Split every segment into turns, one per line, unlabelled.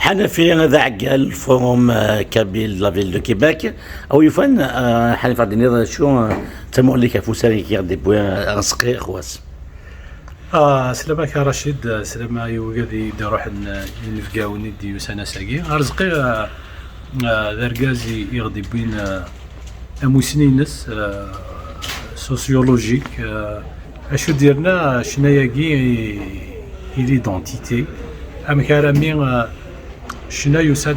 حنفي ذا عقال فوروم كابيل لا فيل دو كيباك او يفن حنفي عندنا شو تمو لي كفوساري كي غدي بوين رزقي خواس
سلامك يا رشيد سلامة يوغادي نروح نفقاوني ديو سنة ساقي رزقي ذرقازي يغدي بين اموسنينس سوسيولوجيك اشو ديرنا شناياكي ليدونتيتي ام كارامي شنا يساد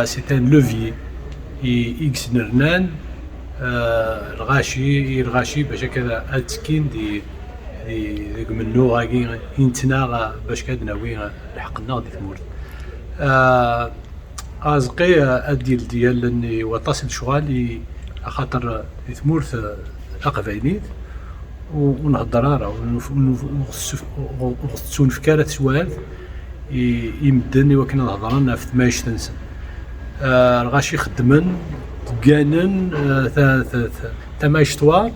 سي ان لوفيي اكس نرنان الغاشي باش هكذا اتسكين دي منو غاكي ينتنا باش كادناوي لحقنا دي ثمورت ازقي اديل ديال اني وتصل شغالي خاطر ثمورت اقفاينيت ونهضر راه ونغسون فكارة سوال يمدني وكنا نهضرنا في تمايش تنسن الغاشي خدمن كانن تمايش طوال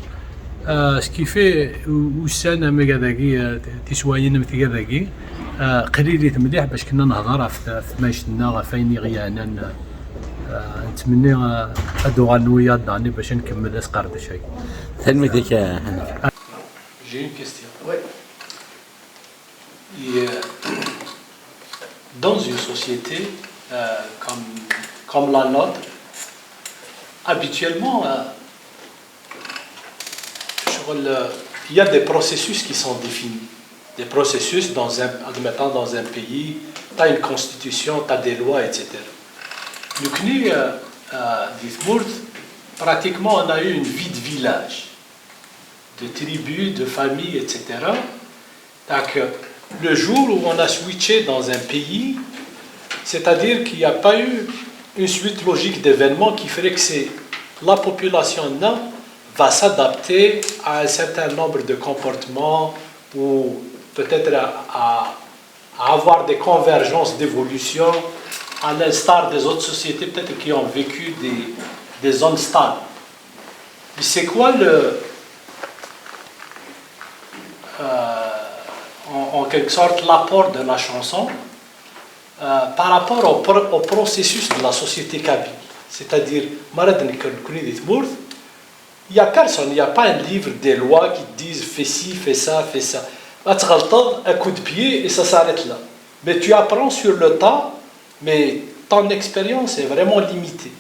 سكيفي وسانا ميغا داكي تسواين مثل داكي قليلي مليح باش كنا نهضر في تمايشتنا فايني غيانا نتمنى هادو غنويا داني باش نكمل اسقار شيء
ثاني ديك حنفي
J'ai une question.
Oui.
Dans une société comme la nôtre, habituellement, il y a des processus qui sont définis. Des processus, admettant dans un pays, tu as une constitution, tu as des lois, etc. Le CNI, pratiquement, on a eu une vie de village, de tribus, de familles, etc. Donc, le jour où on a switché dans un pays, c'est-à-dire qu'il n'y a pas eu une suite logique d'événements qui ferait que la population va s'adapter à un certain nombre de comportements ou peut-être à avoir des convergences d'évolution à l'instar des autres sociétés peut-être qui ont vécu des zones stables. Mais c'est quoi en quelque sorte l'apport de la chanson par rapport au processus de la société kabyle? C'est-à-dire, il n'y a personne, il n'y a pas un livre des lois qui disent fais ci, fais ça, fais ça. Un coup de pied et ça s'arrête là. Mais tu apprends sur le tas, mais ton expérience est vraiment limitée.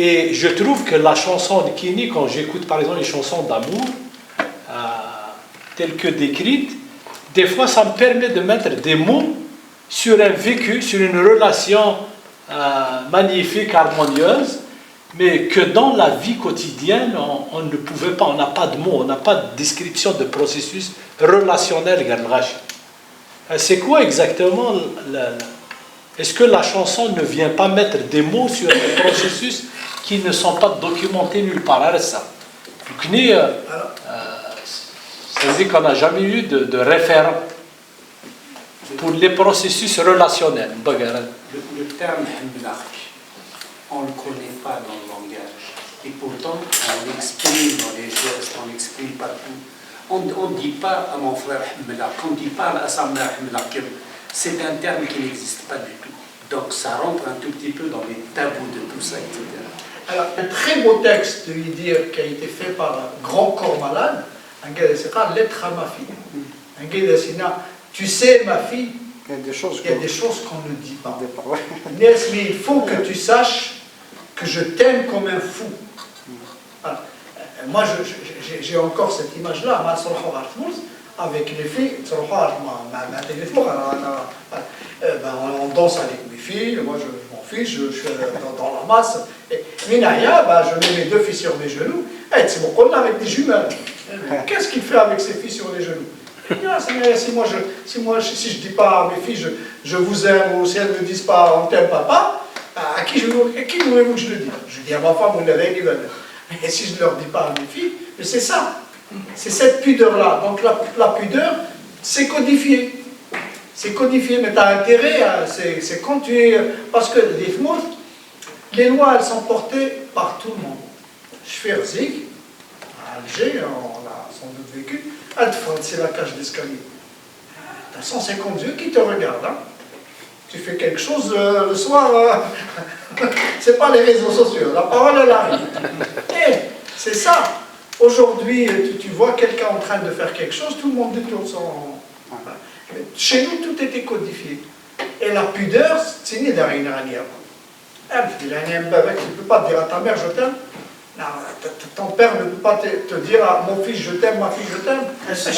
Et je trouve que la chanson de Kini, quand j'écoute par exemple les chansons d'amour, telles que décrites, des fois ça me permet de mettre des mots sur un vécu, sur une relation magnifique, harmonieuse, mais que dans la vie quotidienne, on ne pouvait pas, on n'a pas de mots, on n'a pas de description de processus relationnel. C'est quoi exactement est-ce que la chanson ne vient pas mettre des mots sur des processus qui ne sont pas documentés nulle part? Ça veut dire qu'on n'a jamais eu de référent pour les processus relationnels.
Le terme Hmlak, on ne le connaît pas dans le langage. Et pourtant, on l'exprime dans les gestes, on l'exprime partout. On ne dit pas à mon frère Hmlak, on ne dit pas à sa mère Hmlak. C'est un terme qui n'existe pas du tout. Donc ça rentre un tout petit peu dans les tabous de tout ça, etc.
Alors, un très beau texte de dire qui a été fait par un grand corps malade, un gars de Sera, lettre à ma fille. Un gars de Sina, tu sais, ma fille, il y a des choses qu'on ne dit pas. Mais il faut que tu saches que je t'aime comme un fou. Voilà. Moi, j'ai encore cette image-là, avec les filles, on danse avec mes filles, moi je m'en fiche, je suis dans la masse. Mais Naya, je mets mes deux filles sur mes genoux, c'est mon collègue avec des jumelles. Qu'est-ce qu'il fait avec ses filles sur les genoux? Si je dis pas à mes filles je vous aime, ou si elles ne me disent pas on t'aime papa, à qui voulez-vous que je le dise? Je dis à ma femme, on est mais si je ne leur dis pas à mes filles, c'est ça. C'est cette pudeur-là. Donc la pudeur, c'est codifié. C'est codifié, mais tu as intérêt, c'est quand tu es... Parce que les lois, elles sont portées par tout le monde. Schwerzik, à Alger, on a sans doute vécu, c'est la cage d'escalier. Tu as 150 yeux qui te regardent. Hein. tu fais quelque chose le soir, c'est pas les réseaux sociaux, la parole elle arrive. Et c'est ça. Aujourd'hui, tu vois quelqu'un en train de faire quelque chose, tout le monde détourne son... Chez nous, tout était codifié. Et la pudeur, c'est ni derrière une ranière. Tu ne peux pas dire à ta mère je t'aime. Non, ton père ne peut pas te dire à mon fils je t'aime, ma fille je t'aime. C'est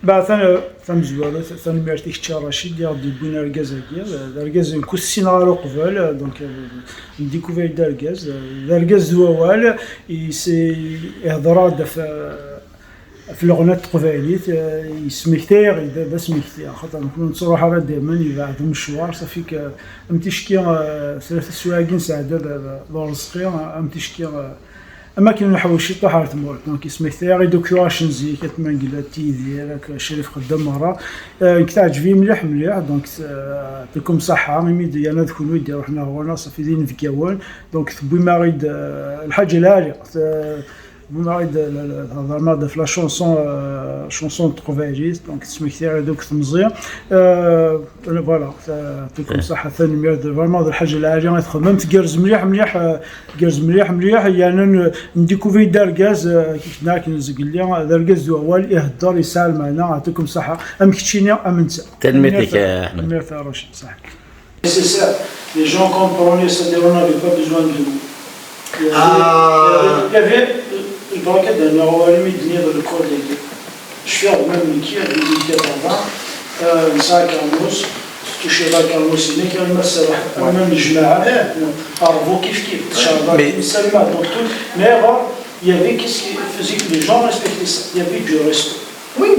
بعد ثم زوالة ثم مرتي كتشار رشيد يغدي بونا الجازاكير الجاز نكوس سيناريو قبل دونك نديكوفير دار الجاز زوال يهضر في الأغنية القبائلية يسمكتير إذا سمكتير خاطر نكون صراحة دائما يبعد المشوار صافيك أمتشكي ثلاثة سواقين ساعدة لورزقي أمتشكي أما كاين الحوايج طاح تمور دونك يسمكتير دوكوراشن زي كتمان قلا تيدي راك شريف قدام مرة كتعجبني مليح دونك يعطيكم صحة ميدي أنا ذكر ويدي رحنا هنا صافي دين في كيوان دونك تبوي ما غيد الحاجة العالية هضرنا في لا شونسون تروفاجيست دونك تسمكتير دوك تمزير فوالا يعطيكم صحة ثاني ميرد فريمون الحاجة العالية غتخدم تقرز مليح يعني نديكوفي دار غاز كيف هناك نزق لي دار غاز دوال يهضر يسال معنا يعطيكم صحة ام كتشيني ام انت
تنميتك يا احمد
تنميتك يا رشيد صح nécessaire les gens comprenaient ça on n'avait pas besoin de nous il y avait البركة ديالنا هو علمي الدنيا ديال الكور ديالي شفيع même l'équipe اللي كتهضر نساء كرموس تشيرا كرموس اللي كان مسا واحد امام الجماعة عرفوا كيف تشارضوا السلمات دونك tout mais il y avait qu'est-ce qui faisait que les gens respectaient ça il y avait du respect
oui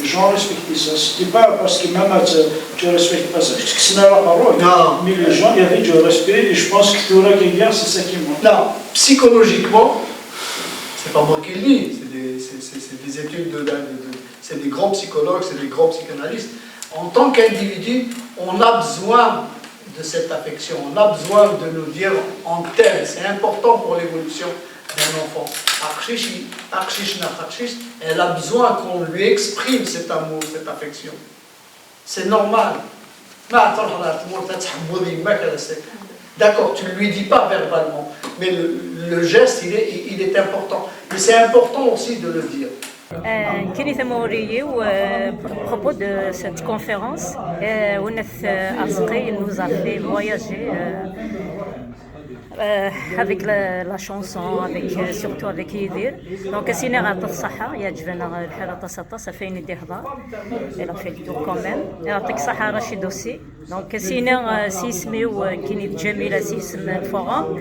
les gens respectaient ça c'était pas parce que même tu respectes pas ça parce que c'est la parole mais les gens il y avait du respect et je pense que Théora Keguer c'est ça qui manque
non psychologiquement c'est pas moi qui le dis, c'est des études, c'est des grands psychologues, c'est des grands psychanalystes. En tant qu'individu, on a besoin de cette affection, on a besoin de nous dire en termes, c'est important pour l'évolution d'un enfant. Elle a besoin qu'on lui exprime cet amour, cette affection. C'est normal. D'accord, tu ne lui dis pas verbalement, mais le geste, il est important. Mais c'est important aussi de le dire.
كني ثموري propos de cette conférence ونث أرزقي nous a fait voyager avec la chanson, surtout avec Yidir. Donc, Sina a الصحة يعجبنا الحالة تصطى سفيني دي هضار. Elle a fait le tour quand même. يعطيك الصحة رشيد aussi. Donc, Sina سيسمي وكيني جميلة سيسم الفورم.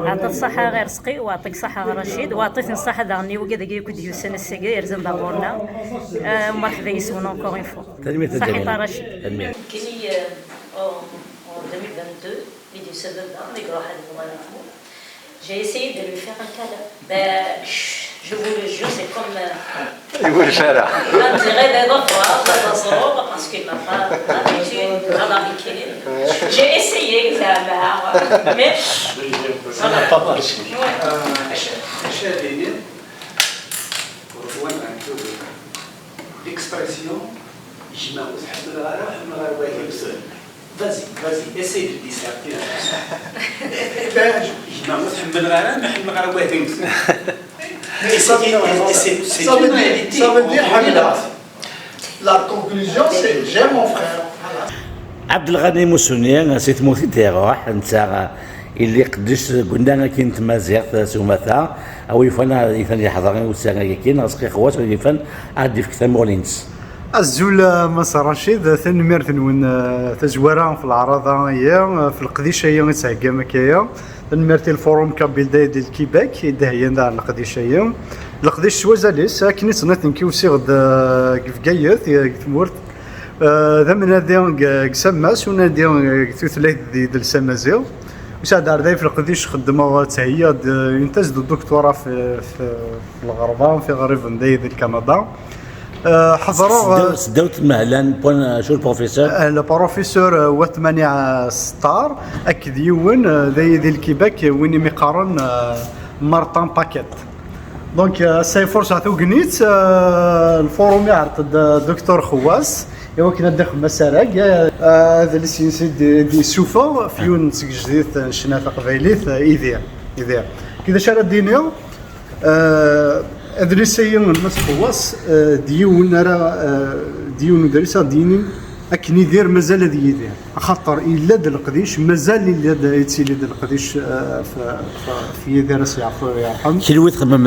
عطيت الصحة غير رزقي وعطيك الصحة رشيد وعطيتني الصحة دارني وكذا كيكود يوسن السجاير يرزم دارنا. مرحبا يسون encore une fois. صحيح رشيد. كيني en 2022. Vidéo 7 j'ai essayé de lui faire un câlin. Ben, je vous le jure, c'est comme. On dirait des enfants, parce qu'il n'a pas l'habitude de j'ai essayé, mais ça n'a pas marché.
Pour rejoindre un peu l'expression, je m'en seul. Vas-y, essaye de disserter.
Ça veut dire la conclusion, c'est j'aime mon frère.
عبد الغني موسوني سيت موثي تيروح نتا اللي قداش قلنا كاين تمازيغ سومثا او يفنا يفنا حضرين وسانا كاين رزقي خوات يفن عادي في كتاب مولينس
الزول مسا رشيد ثنمير ثنون تزوارا في العراضة هي في القديشة هي تسعقا مكايا ثنمير الفوروم كابيلداي ديال الكيباك يدهيا دار القديشة هي القديش شوازاليس كني صنات نكيوسي غد في قايث تمورت ذا من هذا قسماس ونادي ثلاث ديال السمازيل وساعد عرداي في القديش خدمة تهيا ينتج الدكتوراه في الغربان في غريب ديال كندا حضروا
سدوت مهلا بون شو البروفيسور
البروفيسور وثمانية ستار اكد يون ذي الكيباك وين مقارن مارتان باكيت دونك ساي فرصة توقنيت الفوروم يعرض الدكتور خواس ايوا كنا داخل مسارق هذا اللي سينسيد دي سوفا فيون جديد شنا قبايليت ايدير كذا شرا دينيو ادريسيا الناس قواس ديون راه ديون دريسا ديني اكن يدير مازال هذا يدير خاطر الا د القديش مازال الا يتسيلي د القديش في يدير يعفو يرحم
شي الويت خمم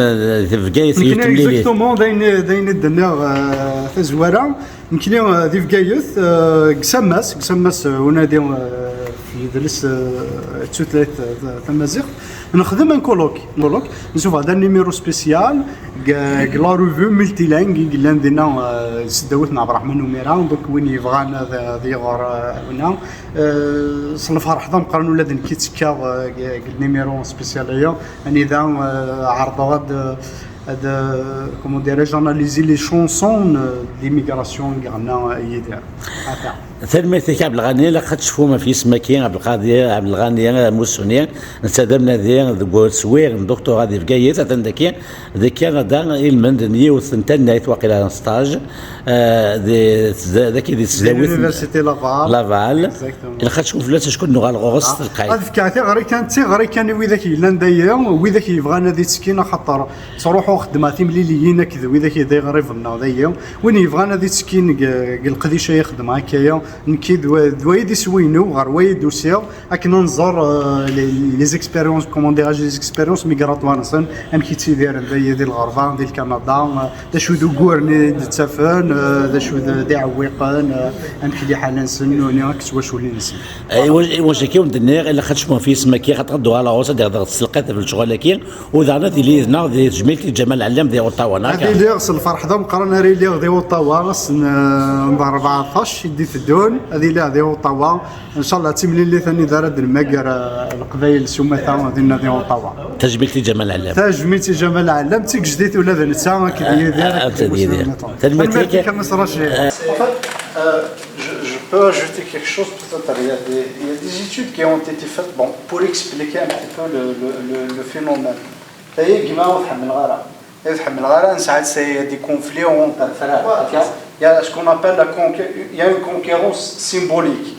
في بقايت
يمكن اكزاكتومون داين الدنيا تزواره يمكن دي بقايت قسماس ونادي في درس تسوتلات تمازيغ نخدم ان كولوك نشوف هذا النيميرو سبيسيال لا ريفيو ملتي لانغ اللي عندنا سداوتنا عبد الرحمن وميران دوك وين يبغانا ديغور هنا صنف فرحضه مقارن ولاد كيتسكا النيميرو سبيسيال هي يعني اذا عرضوا هذا كومون ديريج اناليزي لي شونسون ليميغراسيون كاع يدير
ثلمتك عبد الغني لا تشوفوا ما في سماكين عبد القادر عبد الغني موسوني نستدمنا ذي سوير دكتور هذه بقايت عندك ذيك غدا المند نيو ثنتنا يتوقع ستاج ذاك اللي تزاوت
يونيفرسيتي
لافال الا تشوف لا شكون نغال غوص تلقاي
هذيك كانت غير كان وذاك لاندايا وذاك يبغانا ذي تسكينه خاطر تروحوا خدماتي مليليين كذا وذاك يدي غريفنا ذايا وين يبغانا ذي تسكين القديشه يخدم هكايا نكيد دوايد يسوينو غير وايد دوسيا اكن ننظر لي زيكسبيريونس كومون ديراج لي زيكسبيريونس ميغراتوار نسن ام كي تيدير ديال الغربان ديال كندا دا شو دو غورني تسافن دا شو دي عويقان ام كي حالا نسنوني كتوا شو اللي نسن
واش كيون دنيا الا خدش ما في سماكي خاطردوا على روسا ديال السلقات في الشغل كاين وذانا ديال لينا ديال جميلتي جمال العلام ديال اوتاوا
هذه اللي غسل الفرح دا مقارنه ري اللي ديال اوتاوا نهار 14 يدي الدون هذه لا هذه اوتاوا ان شاء الله تملي اللي ثاني دارت الماكر القبائل سمثا ديالنا ديال اوتاوا
تجميلتي جمال العلام
تجميلتي جمال العلام تيك جديد ولا ذا نتا كيدير تلميذ كما صراشي Je peux ajouter quelque chose, peut-être il y a des études qui ont été faites pour expliquer un petit peu le phénomène. Il y a des conflits entre il y a ce qu'on appelle il y a une concurrence symbolique.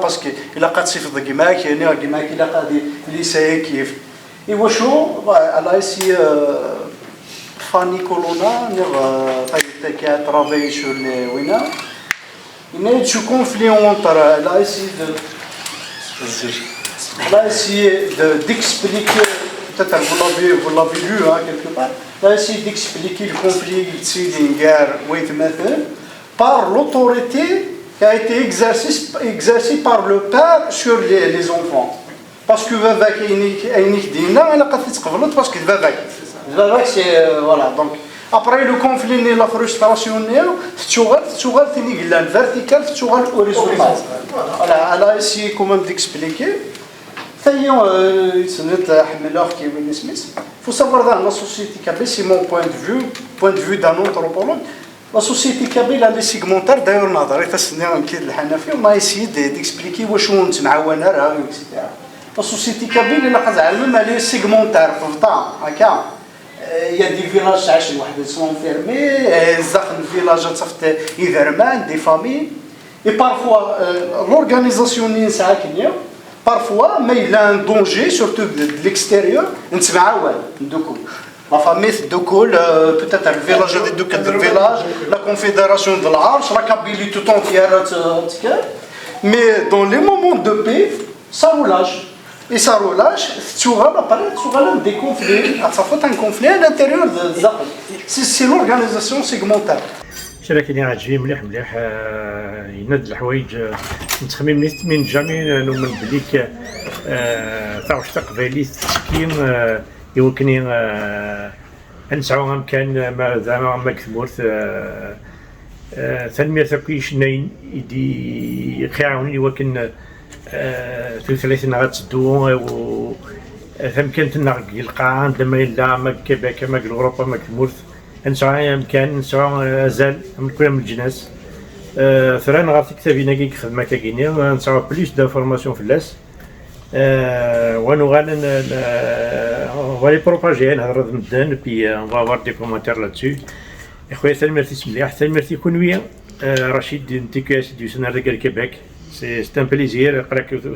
Parce qu'il a قد صفة جماعة يعني جماعة إلى قد ليس كيف. يوشو على إسي فاني كولونا qui a travaillé sur les Wina. Il y a eu ce conflit entre elle a essayé d'expliquer, peut-être vous l'avez lu quelque part, elle a essayé d'expliquer le conflit de guerre par l'autorité qui a été exercée par le père sur les enfants. Parce que Vavak parce que Vavak c'est voilà donc. Après le conflit et la frustration, tu vois la verticale, tu vois l'horizontal. Voilà, elle a essayé quand même d'expliquer. Il faut savoir dans la société kabyle, c'est mon point de vue d'un anthropologue. La société kabyle elle est segmentaire. D'ailleurs, on a essayé d'expliquer où est-ce qu'on etc. La société kabyle elle est segmentaire. Il y a des villages qui sont fermés, des villages des familles. Et parfois, l'organisation parfois, mais il y a un danger, surtout de l'extérieur. La famille de Dokoul, peut-être le village de Dokoul, le village, la confédération de l'Arche, la Kabylie tout entière. Mais dans les moments de paix, ça relâche. Et ça relâche, tu auras des conflits, ça fait un conflit à l'intérieur de Zaql. C'est l'organisation segmentaire.
شراكني عاجبني مليح يناد الحوايج نتخمم من جميع نؤمن بليك تاع قبالي التسكين يمكن نسعوا امكان ما زعما ما كثمورت تنميه كلشي ناين يدي يخاوني ولكن ثلاثين غتسدو و فمكانت نرقي القاعة لما يلا ما كباك ما الأوروبا ما كمورث نسعى يمكن نسعى أزال من كل من الجناس ثران غارت كتابينا كي خدمة كاكيني نسعى بليس دانفورماسيون في اللاس ونغال غالي بروباجي نهضر مدان بي نفافوار دي كومونتير لاتسو خويا سلمرتي مليح سلمرتي كونوية Rachid du TQS du Sénat de Québec. C'est un plaisir.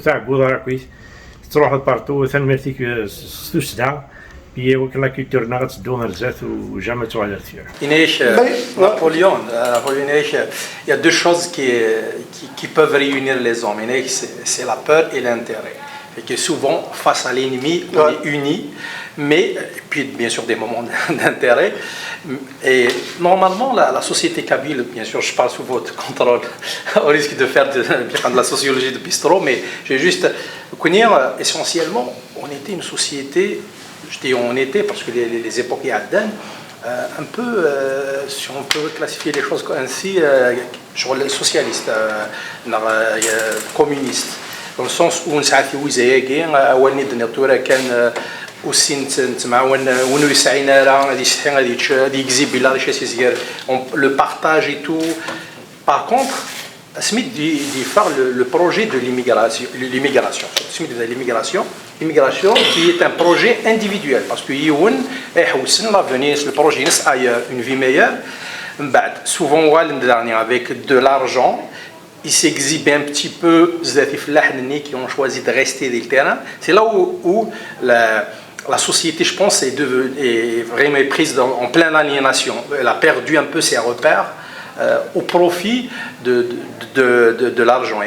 تعقوا راكويس تروحوا بارتو ثانمرتيك ستوسدا هي وكل لا كولتورنا غتسدونا لزاف وجامع توالير ثير.
Napoléon, il y a deux choses qui peuvent réunir les hommes. C'est la peur et l'intérêt. Et que souvent, face à l'ennemi, on est unis, mais, et puis bien sûr des moments d'intérêt. Et normalement, la société kabyle, bien sûr, je parle sous votre contrôle, au risque de faire de la sociologie de bistrot, mais j'ai juste connaître, essentiellement, on était une société, je dis on était parce que les époques Yaddan, un peu, si on peut classifier les choses ainsi, sur les socialistes, communistes. Dans le sens où on s'est fait وزايقين اول نيدنا كان وسين تما ونو يسعينا راه غادي يشحي غادي يكزي بلا راه شي زير le partage et tout. Par contre Smith dit faire le projet de l'immigration Smith de l'immigration qui est un projet individuel parce que يون يحوسن l'avenir le projet نس ailleurs une vie meilleure بعد souvent avec de l'argent. Ils s'exhibent un petit peu, qui ont choisi de rester dans le terrain. C'est là où la société, je pense, est vraiment prise en pleine aliénation. Elle a perdu un peu ses repères au profit de l'argent.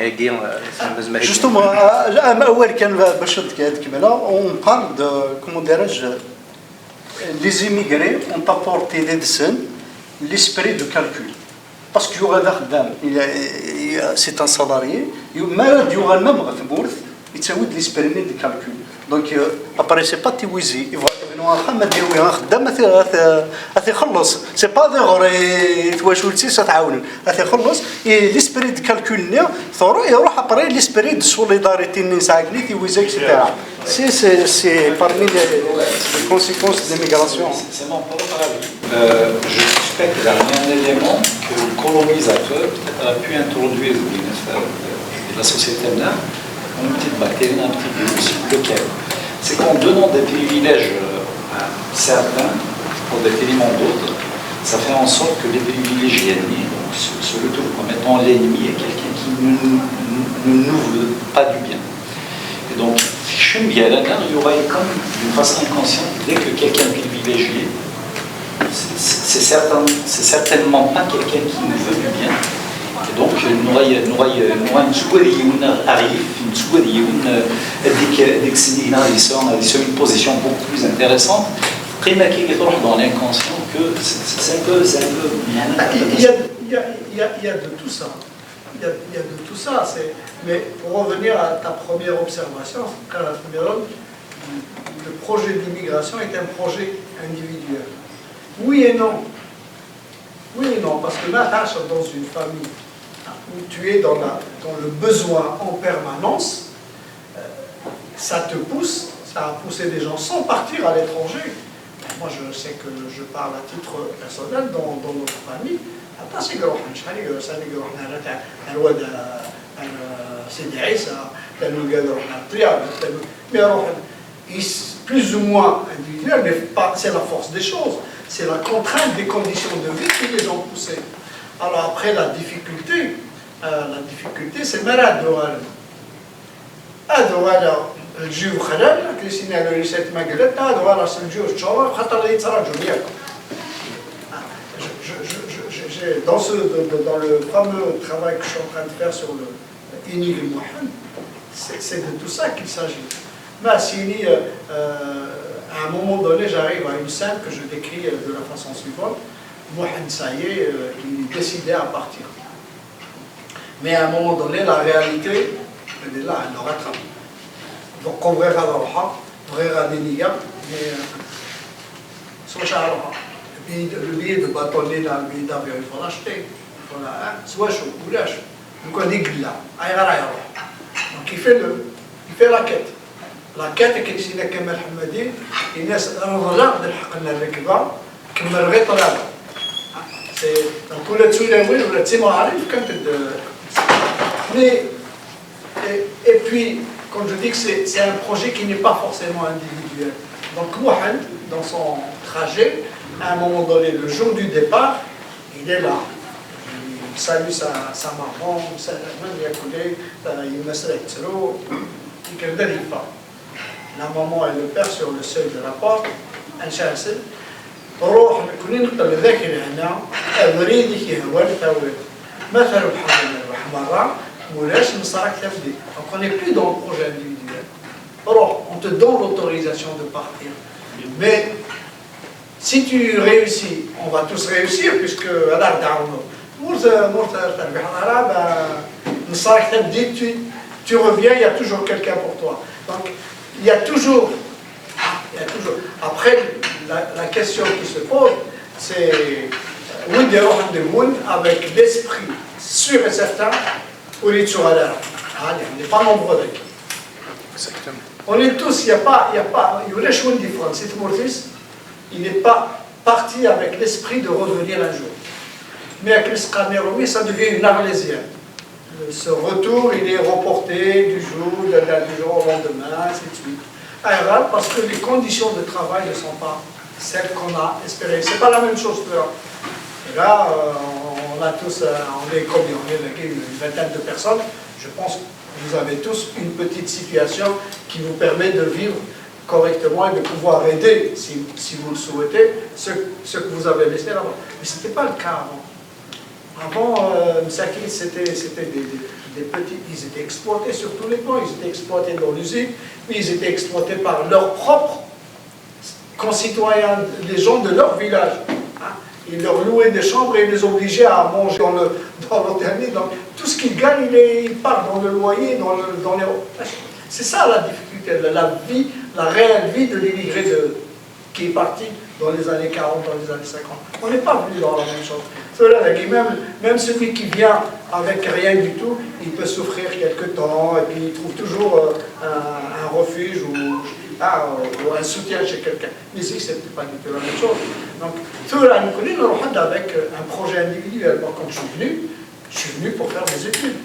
Justement, on parle de, comment dirais-je, les immigrés ont apporté l'esprit de calcul. Parce qu'il y aura c'est un salarié, il y aura même il y a l'esprit de calcul. Donc, après, c'est pas Tiwizi, il va c'est pas l'esprit de calcul, après l'esprit de solidarité, c'est parmi les conséquences de l'immigration.
C'est mon propre avis. Je suspecte qu'il y a un élément que le colonisateur a pu introduire dans la société là, une petite bactérie, un petit virus, lequel c'est qu'en donnant des privilèges à certains pour détriment d'autres, ça fait en sorte que les privilégiés ennemis se retrouvent comme étant l'ennemi et quelqu'un qui ne nous veut pas du bien. Et donc, il y aura comme d'une façon inconsciente, dès que quelqu'un est privilégié, c'est certainement pas quelqu'un qui nous veut du bien. Et donc, nous aura une une position beaucoup plus intéressante. Dans l'inconscient que c'est un peu.
Il y a de tout ça. Il y a de tout ça. Mais pour revenir à ta première observation, le projet d'immigration est un projet individuel. Oui et non. Oui et non, parce que là, dans une famille où tu es dans le besoin en permanence, ça te pousse, ça a poussé des gens sans partir à l'étranger. Moi, je sais que je parle à titre personnel dans notre famille. Plus ou moins individuel, mais c'est la force des choses. C'est la contrainte des conditions de vie qui les ont poussés. Alors après, la difficulté, c'est malade. الجيو خلال كريستينا لوريسات ما قالت هذا راس الجيو الشورى خاطر اللي يتراجعوا ياك dans le fameux travail que je suis en train de faire sur le Inig Mohamed, c'est de tout ça qu'il s'agit. Mais si à un moment donné j'arrive à une scène que je décris de la façon suivante, Mohamed ça y est, il est décidé à partir. Mais à un moment donné la réalité elle est là, elle le rattrape. Donc on verra l'Allah, on verra des nigas, mais soit Charles, le billet de bâtonner dans le billet d'avion, il faut l'acheter. Soit chaud, ou lâche. Donc on dit là, donc il fait la quête. La quête est que si la Kamal Hamadi, il laisse un regard de l'Haqna comme le rétral. C'est donc tout le dessus là, oui, le Timo arrive quand mais et puis comme je dis que c'est un projet qui n'est pas forcément individuel. Donc Mohamed, dans son trajet, à un moment donné, le jour du départ, il est là. salue sa maman, il me serait trop, il ne dérive pas. La maman et le père sur le seuil de la porte, un chancel, روح كلنا نقدر ذاكر هنا أريد يهوى الثواب مثلا بحمرة ولاش نصرك تفدي donc on n'est plus dans le projet individuel. Alors on te donne l'autorisation de partir, mais si tu réussis, on va tous réussir puisque tu reviens, il y a toujours quelqu'un pour toi. Donc il y a toujours. Après, la question qui se pose, c'est avec l'esprit sûr et certain, on n'est pas nombreux. On est tous, il n'y a pas, une différence. Il n'est pas parti avec l'esprit de revenir un jour. Mais avec le ça devient une arlésienne. Ce retour, il est reporté du jour au lendemain, ainsi de suite. Parce que les conditions de travail ne sont pas celles qu'on a espérées. Ce n'est pas la même chose que là. Et là, on est combien? On est une vingtaine de personnes. Je pense que vous avez tous une petite situation qui vous permet de vivre correctement et de pouvoir aider, si vous le souhaitez, ce que vous avez laissé là-bas. Mais ce n'était pas le cas avant. Avant, c'était des petits, ils étaient exploités sur tous les plans, ils étaient exploités dans l'usine, puis ils étaient exploités par leurs propres concitoyens, les gens de leur village. Ils leur louaient des chambres et ils les obligeaient à manger dans l'hôtel. Donc tout ce qu'ils gagnent, il part dans le loyer, dans les... C'est ça la difficulté, la réelle vie de l'immigré qui est parti dans les années 40, dans les années 50. On n'est pas venu dans la même chose. Même celui qui vient avec rien du tout, il peut souffrir quelque temps et puis il trouve toujours un refuge ou un soutien chez quelqu'un. Mais ici, ce n'était pas du tout la même chose. Donc, on est avec un projet individuel. Moi, quand je suis venu pour faire des études.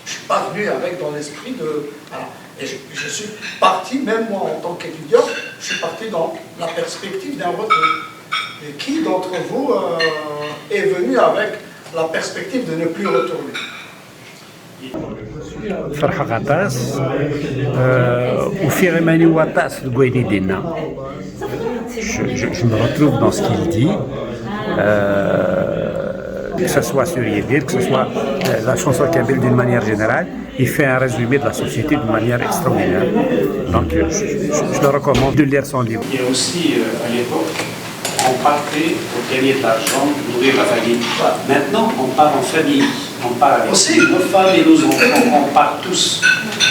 Je ne suis pas venu dans l'esprit de... Voilà. Et je suis parti, même moi en tant qu'étudiant, je suis parti dans la perspective d'un retour. Et qui d'entre vous est venu avec la perspective de ne plus retourner?
فرحة غطاس وفي غيماني وطاس القويني ديالنا. Je me retrouve dans ce qu'il dit, que ce soit sur Yédir, que ce soit la chanson Kabyle d'une manière générale, il fait un résumé de la société d'une manière extraordinaire. Donc je le recommande de lire son livre.
Il y a aussi à l'époque, on partait pour gagner de l'argent, nourrir la famille. Maintenant, on part en famille, on part avec nos femmes et nos enfants, on part tous.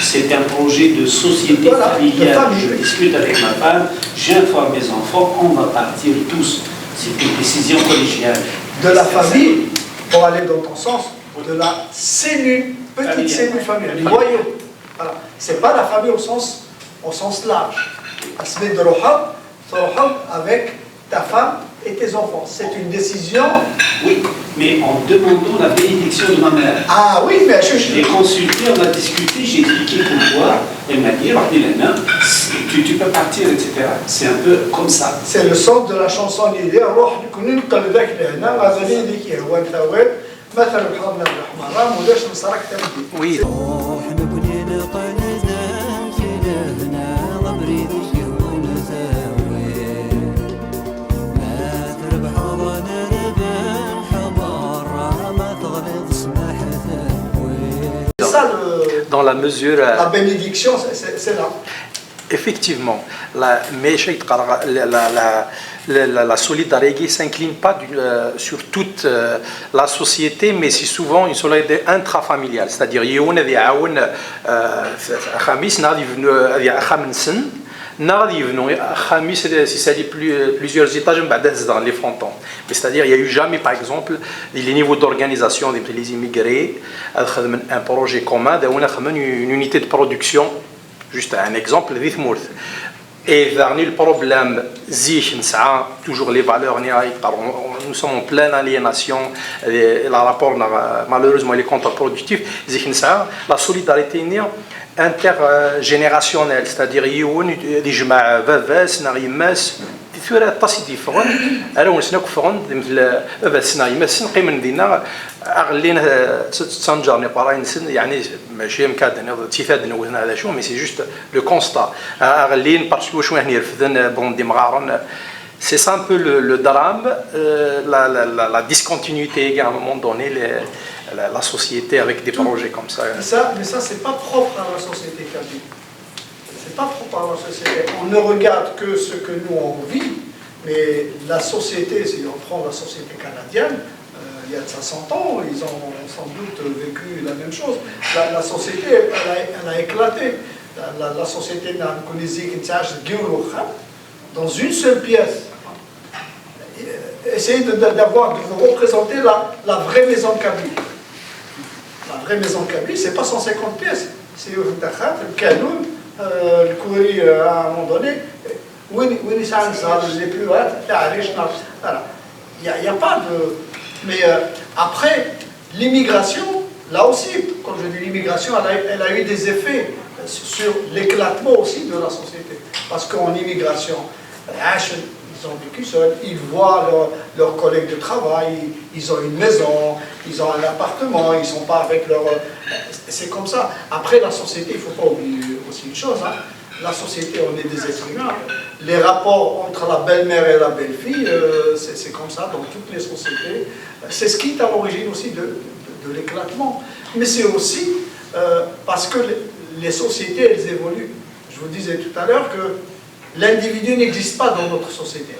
C'est un projet de société familiale. Je discute avec ma femme, j'informe mes enfants, on va partir tous. C'est une décision collégiale.
De la famille, pour aller dans ton sens, de la cellule, petite cellule familiale, du noyau. Voilà. Ce n'est pas la famille au sens large. Elle se met de rohab avec ta femme et tes enfants. C'est une décision.
Oui, mais en demandant la bénédiction de ma mère.
Ah oui, mais
je l'ai consulté, on a discuté, j'ai expliqué pourquoi. Elle m'a dit, tu peux partir, etc. C'est un peu comme ça.
C'est le sens de la chanson l'idée.
Oui.
Dans la mesure...
La bénédiction, c'est là.
Effectivement, la solidarité ne s'incline pas sur toute la société, mais c'est souvent une solidarité intrafamiliale. C'est-à-dire, il y a plusieurs étages dans les frontons. C'est-à-dire il n'y a eu jamais, par exemple, les niveaux d'organisation des immigrés, un projet commun, une unité de production. Juste un exemple, et dernier le problème, toujours les valeurs, nous sommes en pleine aliénation, le rapport malheureusement il est contre-productif, la solidarité intergénérationnelle, c'est-à-dire il y a des ثورة تصيدي فغن أنا ونسنا كفغن مثل بسنا يمسن قيمن دينا أغلينا تسانجرني باراين سن يعني ماشي مكادنا تيفادنا وهنا على شو مي سي جوست لو كونستا أغلين بارسكو شو هني رفدن بون دي مغارن. C'est ça un peu le drame, la discontinuité à un moment donné, la société avec des projets comme ça.
Mais ça c'est pas propre à la société kabyle. C'est pas propre à la société. On ne regarde que ce que nous on vit, mais la société, si on prend la société canadienne, il y a de ça 100 ans, ils ont sans doute vécu la même chose. La société, elle a éclaté. La société n'a connu dans une seule pièce. Essayez de vous représenter la vraie maison kabyle. La vraie maison kabyle, c'est pas 150 pièces. C'est le Kanoun, le Kouri à un moment donné. Oui, les plus voilà. Il n'y a pas de. Mais après, l'immigration, là aussi, quand je dis l'immigration, elle a eu des effets sur l'éclatement aussi de la société. Parce qu'en immigration, ils ont vécu seuls, ils voient leurs collègues de travail, ils ont une maison, ils ont un appartement, ils ne sont pas avec leur... C'est comme ça. Après, la société, il ne faut pas oublier aussi une chose, hein. La société, on est des êtres humains. Les rapports entre la belle-mère et la belle-fille, c'est comme ça dans toutes les sociétés. C'est ce qui est à l'origine aussi de l'éclatement. Mais c'est aussi parce que les sociétés, elles évoluent. Je vous disais tout à l'heure que l'individu n'existe pas dans notre société.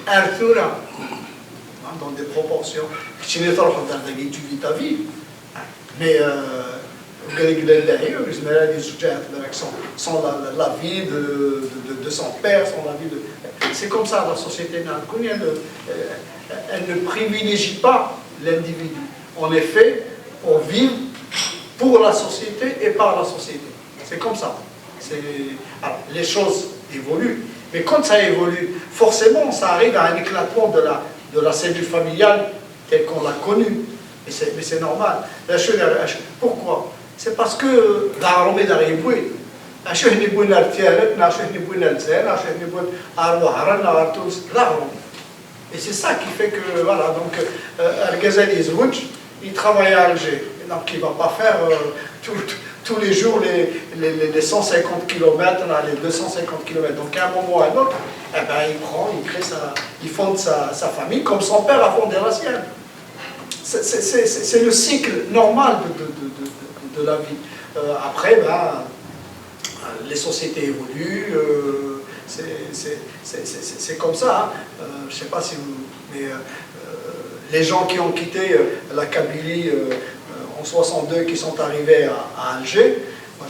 Dans des proportions. Tu vis ta vie. Mais sans la vie de son père, sans la vie de... C'est comme ça, la société elle ne privilégie pas l'individu. On est fait pour vivre pour la société et par la société. C'est comme ça. Alors, les choses évoluent. Mais quand ça évolue, forcément, ça arrive à un éclatement de la cellule familiale telle qu'on l'a connue. Mais c'est normal. Pourquoi? C'est parce que l'armée d'arriver, et c'est ça qui fait que, voilà, donc, Al-Ghazali il travaille à Alger, donc il ne va pas faire tous les jours les 150 km, les 250 km. Donc à un moment ou à un autre, eh ben, il fonde sa famille comme son père a fondé la sienne. C'est le cycle normal de la vie. Après, ben, les sociétés évoluent, c'est comme ça. Hein. Je ne sais pas si vous... Mais les gens qui ont quitté la Kabylie en 62, qui sont arrivés à Alger, moi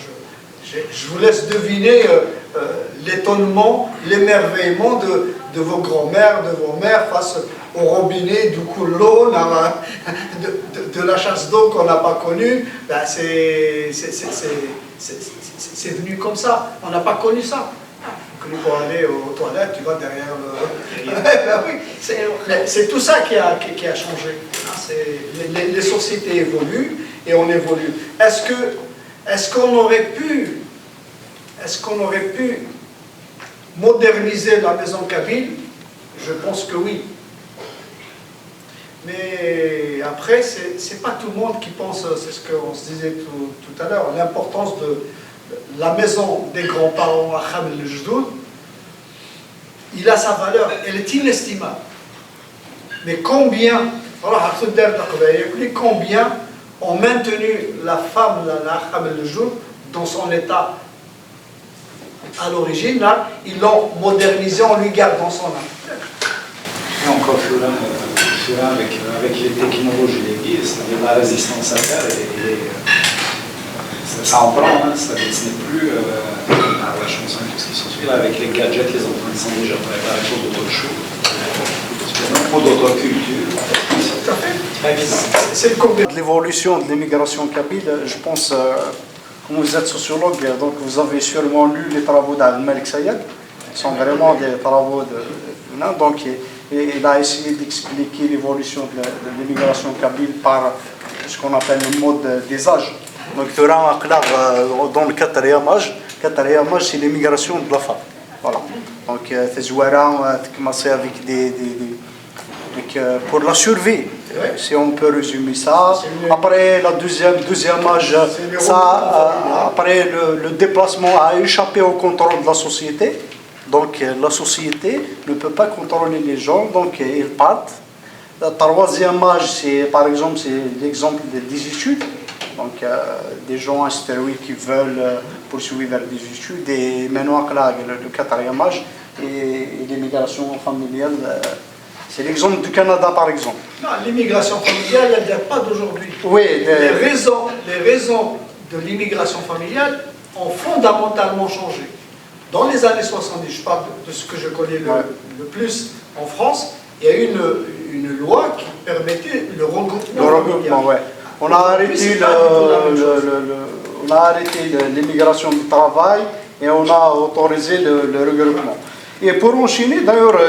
je vous laisse deviner l'étonnement, l'émerveillement de vos grands-mères, de vos mères face au robinet, du coup l'eau, de la chasse d'eau qu'on n'a pas connue. Ben c'est venu comme ça, on n'a pas connu ça. Pour aller aux toilettes, tu vas derrière le... oui, c'est tout ça qui a changé. Les sociétés évoluent et on évolue. Est-ce qu'on aurait pu moderniser la maison kabyle? Je pense que oui. Mais après, c'est pas tout le monde qui pense, c'est ce qu'on se disait tout à l'heure, l'importance de la maison des grands-parents à Kham el-Jdoud, il a sa valeur, elle est inestimable. Mais combien ont maintenu la femme à Kham el-Jdoud dans son état à l'origine, là, ils l'ont modernisé en lui gardant son âme.
Et encore avec les technologies, les guides, c'est la résistance à terre et ça en prend, hein, ce n'est plus la chanson et tout ce qui s'ensuit, là, avec les gadgets, les enfants sont déjà préparés pour d'autres choses, pour d'autres cultures.
C'est le cours de l'évolution de l'immigration kabyle, je pense, comme vous êtes sociologue, donc vous avez sûrement lu les travaux d'Al-Malik Sayed, ce sont vraiment des travaux donc il a essayé d'expliquer l'évolution de l'immigration kabyle par ce qu'on appelle le mode des âges. Donc, dans le quatrième âge, c'est l'immigration de la femme. Voilà. Donc, commencer avec pour la survie, si on peut résumer ça. Après la deuxième âge, après le déplacement a échappé au contrôle de la société. Donc la société ne peut pas contrôler les gens, donc ils partent. Le troisième âge, par exemple, c'est l'exemple des études. Donc des gens instruits qui veulent poursuivre des études. Et maintenant, le quatrième âge et l'immigration familiale. C'est l'exemple du Canada, par exemple.
Non, l'immigration familiale, elle ne date pas d'aujourd'hui.
Oui,
les raisons de l'immigration familiale ont fondamentalement changé. Dans les années 70, je parle de ce que je connais le plus en France, il y a eu une loi qui permettait le regroupement.
Ouais. On a arrêté l'immigration du travail et on a autorisé le regroupement. Et pour enchaîner, d'ailleurs,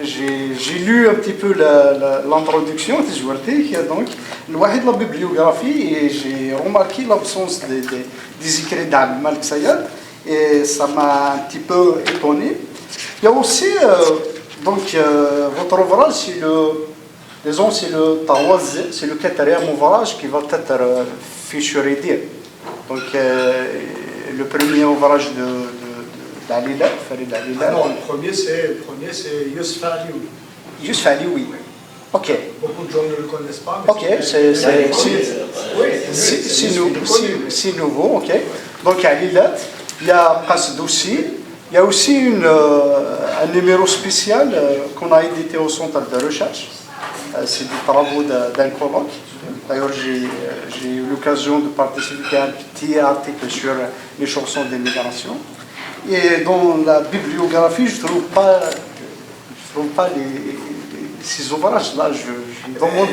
j'ai lu un petit peu l'introduction, donc, la bibliographie, et j'ai remarqué l'absence des écrits d'Al-Malik Sayad, et ça m'a un petit peu étonné. Il y a aussi, votre ouvrage, c'est le quatrième ouvrage qui va être featured. Donc, le premier ouvrage d'Alilat, Farid Alilat.
Non, le premier c'est Youssef Alioui.
Youssef Alioui, ok.
Beaucoup de gens ne le connaissent pas.
Ok, c'est nouveau, ok. Donc Alilat, il y a Qasdoussi, il y a aussi un numéro spécial qu'on a édité au centre de recherche. C'est des travaux d'un colloque. D'ailleurs, j'ai eu l'occasion de participer à un petit article sur les chansons d'immigration. Et dans la bibliographie, je ne trouve pas ces ouvrages-là. Je demande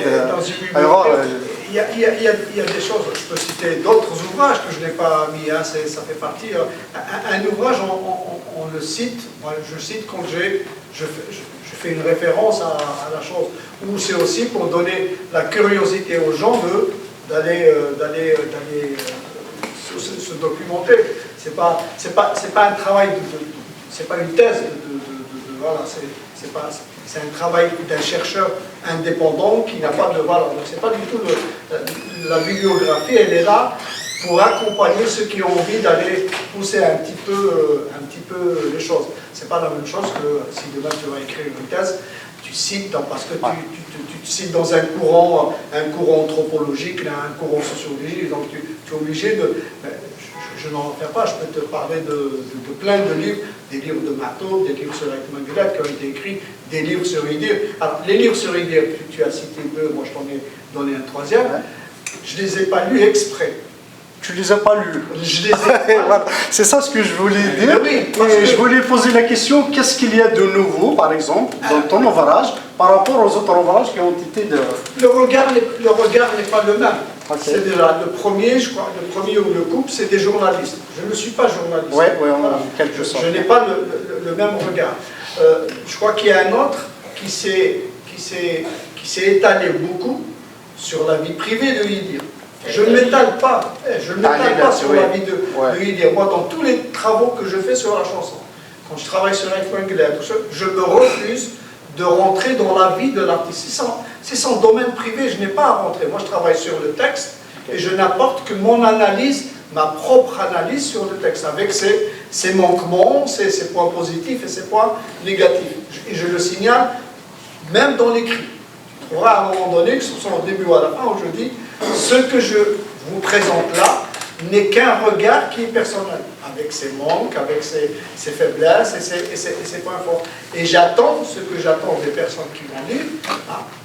il y a des choses, je peux citer d'autres ouvrages que je n'ai pas mis, hein, ça fait partie. Un ouvrage, on le cite, moi je cite quand je fais une référence à la chose, ou c'est aussi pour donner la curiosité aux gens d'aller se documenter. C'est pas un travail c'est pas une thèse voilà, c'est un travail d'un chercheur indépendant qui n'a pas de voilà. Donc c'est pas du tout la bibliographie, elle est là pour accompagner ceux qui ont envie d'aller pousser un petit peu les choses. C'est pas la même chose que si demain tu vas écrire une thèse, tu cites parce que tu cites dans un courant anthropologique, un courant sociologique, donc tu es obligé de. Je n'en fais pas, je peux te parler de plein de livres, des livres de Matoub, des livres sur Aït Mangulat qui ont été écrits, des livres sur Idir. Alors, les livres sur Idir, tu as cité deux, moi je t'en ai donné un troisième, je ne les ai pas lus exprès.
Tu les as pas lus.
Je les ai pas
voilà. C'est ça ce que je voulais dire.
Oui,
je voulais poser la question, qu'est-ce qu'il y a de nouveau, par exemple, dans ton ouvrage, par rapport aux autres ouvrages qui ont été de...
Le regard n'est pas le même. Okay. C'est déjà le premier, je crois, le premier ou le couple, c'est des journalistes. Je ne suis pas journaliste.
Oui, voilà. Quelque chose.
Je n'ai pas le même regard. Je crois qu'il y a un autre qui s'est étalé beaucoup sur la vie privée de Idir. Je ne m'étale pas. Je ne m'étale pas sur la vie de Idir. Moi, dans tous les travaux que je fais sur la chanson, quand je travaille sur Aït Mangulat, je me refuse de rentrer dans la vie de l'artiste. C'est son domaine privé, je n'ai pas à rentrer. Moi, je travaille sur le texte et je n'apporte que mon analyse, ma propre analyse sur le texte, avec ses manquements, ses points positifs et ses points négatifs. Et je le signale même dans l'écrit. Tu trouveras à un moment donné, que ce soit au début ou à la fin, où je dis ce que je vous présente là n'est qu'un regard qui est personnel, avec ses manques, avec ses faiblesses et ses points forts. Et j'attends ce que j'attends des personnes qui vont lire.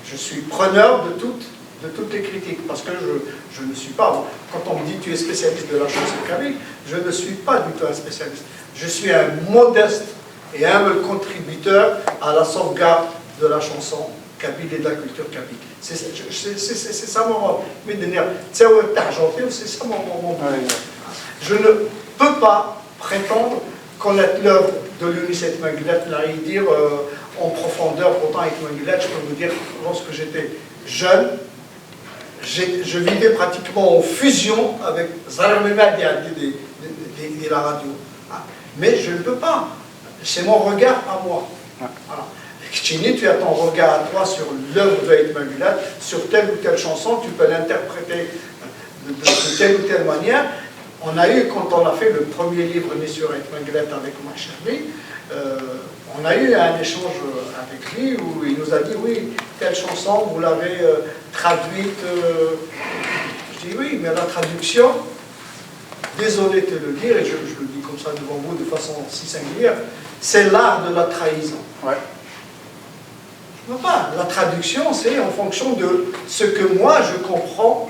Je suis preneur de toutes les critiques, parce que je ne suis pas... Quand on me dit tu es spécialiste de la chanson kabyle, je ne suis pas du tout un spécialiste. Je suis un modeste et humble contributeur à la sauvegarde de la chanson kabyle et de la culture kabyle. C'est ça mon rôle. C'est ça mon rôle. Je ne peux pas prétendre connaître l'œuvre de Younis Aït Mangulat, là, et dire en profondeur. Pourtant, Aït Mangulat, je peux vous dire, lorsque j'étais jeune, je vivais pratiquement en fusion avec Zahra Memad et la radio. Mais je ne peux pas. C'est mon regard à moi. Voilà. Ktchini, tu as ton regard à toi sur l'œuvre de Ait Magulat, sur telle ou telle chanson, tu peux l'interpréter de telle ou telle manière. On a eu, quand on a fait le premier livre né sur Ait Magulat avec Machari, on a eu un échange avec lui où il nous a dit oui, telle chanson, vous l'avez traduite. Je dis oui, mais la traduction, désolé de te le dire, et je le dis comme ça devant vous de façon si singulière, c'est l'art de la trahison.
Ouais.
Je ne veux pas. La traduction, c'est en fonction de ce que moi je comprends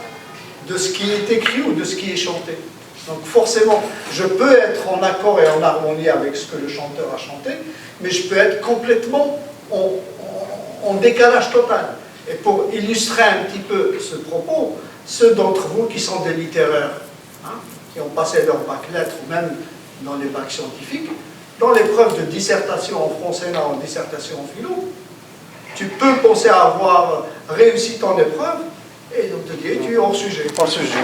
de ce qui est écrit ou de ce qui est chanté. Donc forcément, je peux être en accord et en harmonie avec ce que le chanteur a chanté, mais je peux être complètement en décalage total. Et pour illustrer un petit peu ce propos, ceux d'entre vous qui sont des littéraires, hein, qui ont passé leur bac lettres ou même dans les bacs scientifiques, dans l'épreuve de dissertation en français et en dissertation en philo, tu peux penser avoir réussi ton épreuve et on te dit tu es hors sujet.
Hors sujet.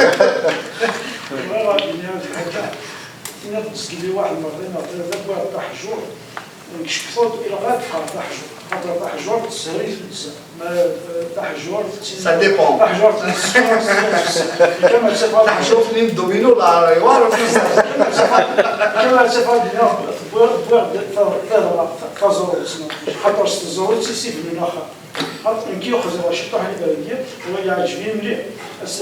Ça dépend.
كي يخزر شي طاح لي بالك هو يعجبني مليح بس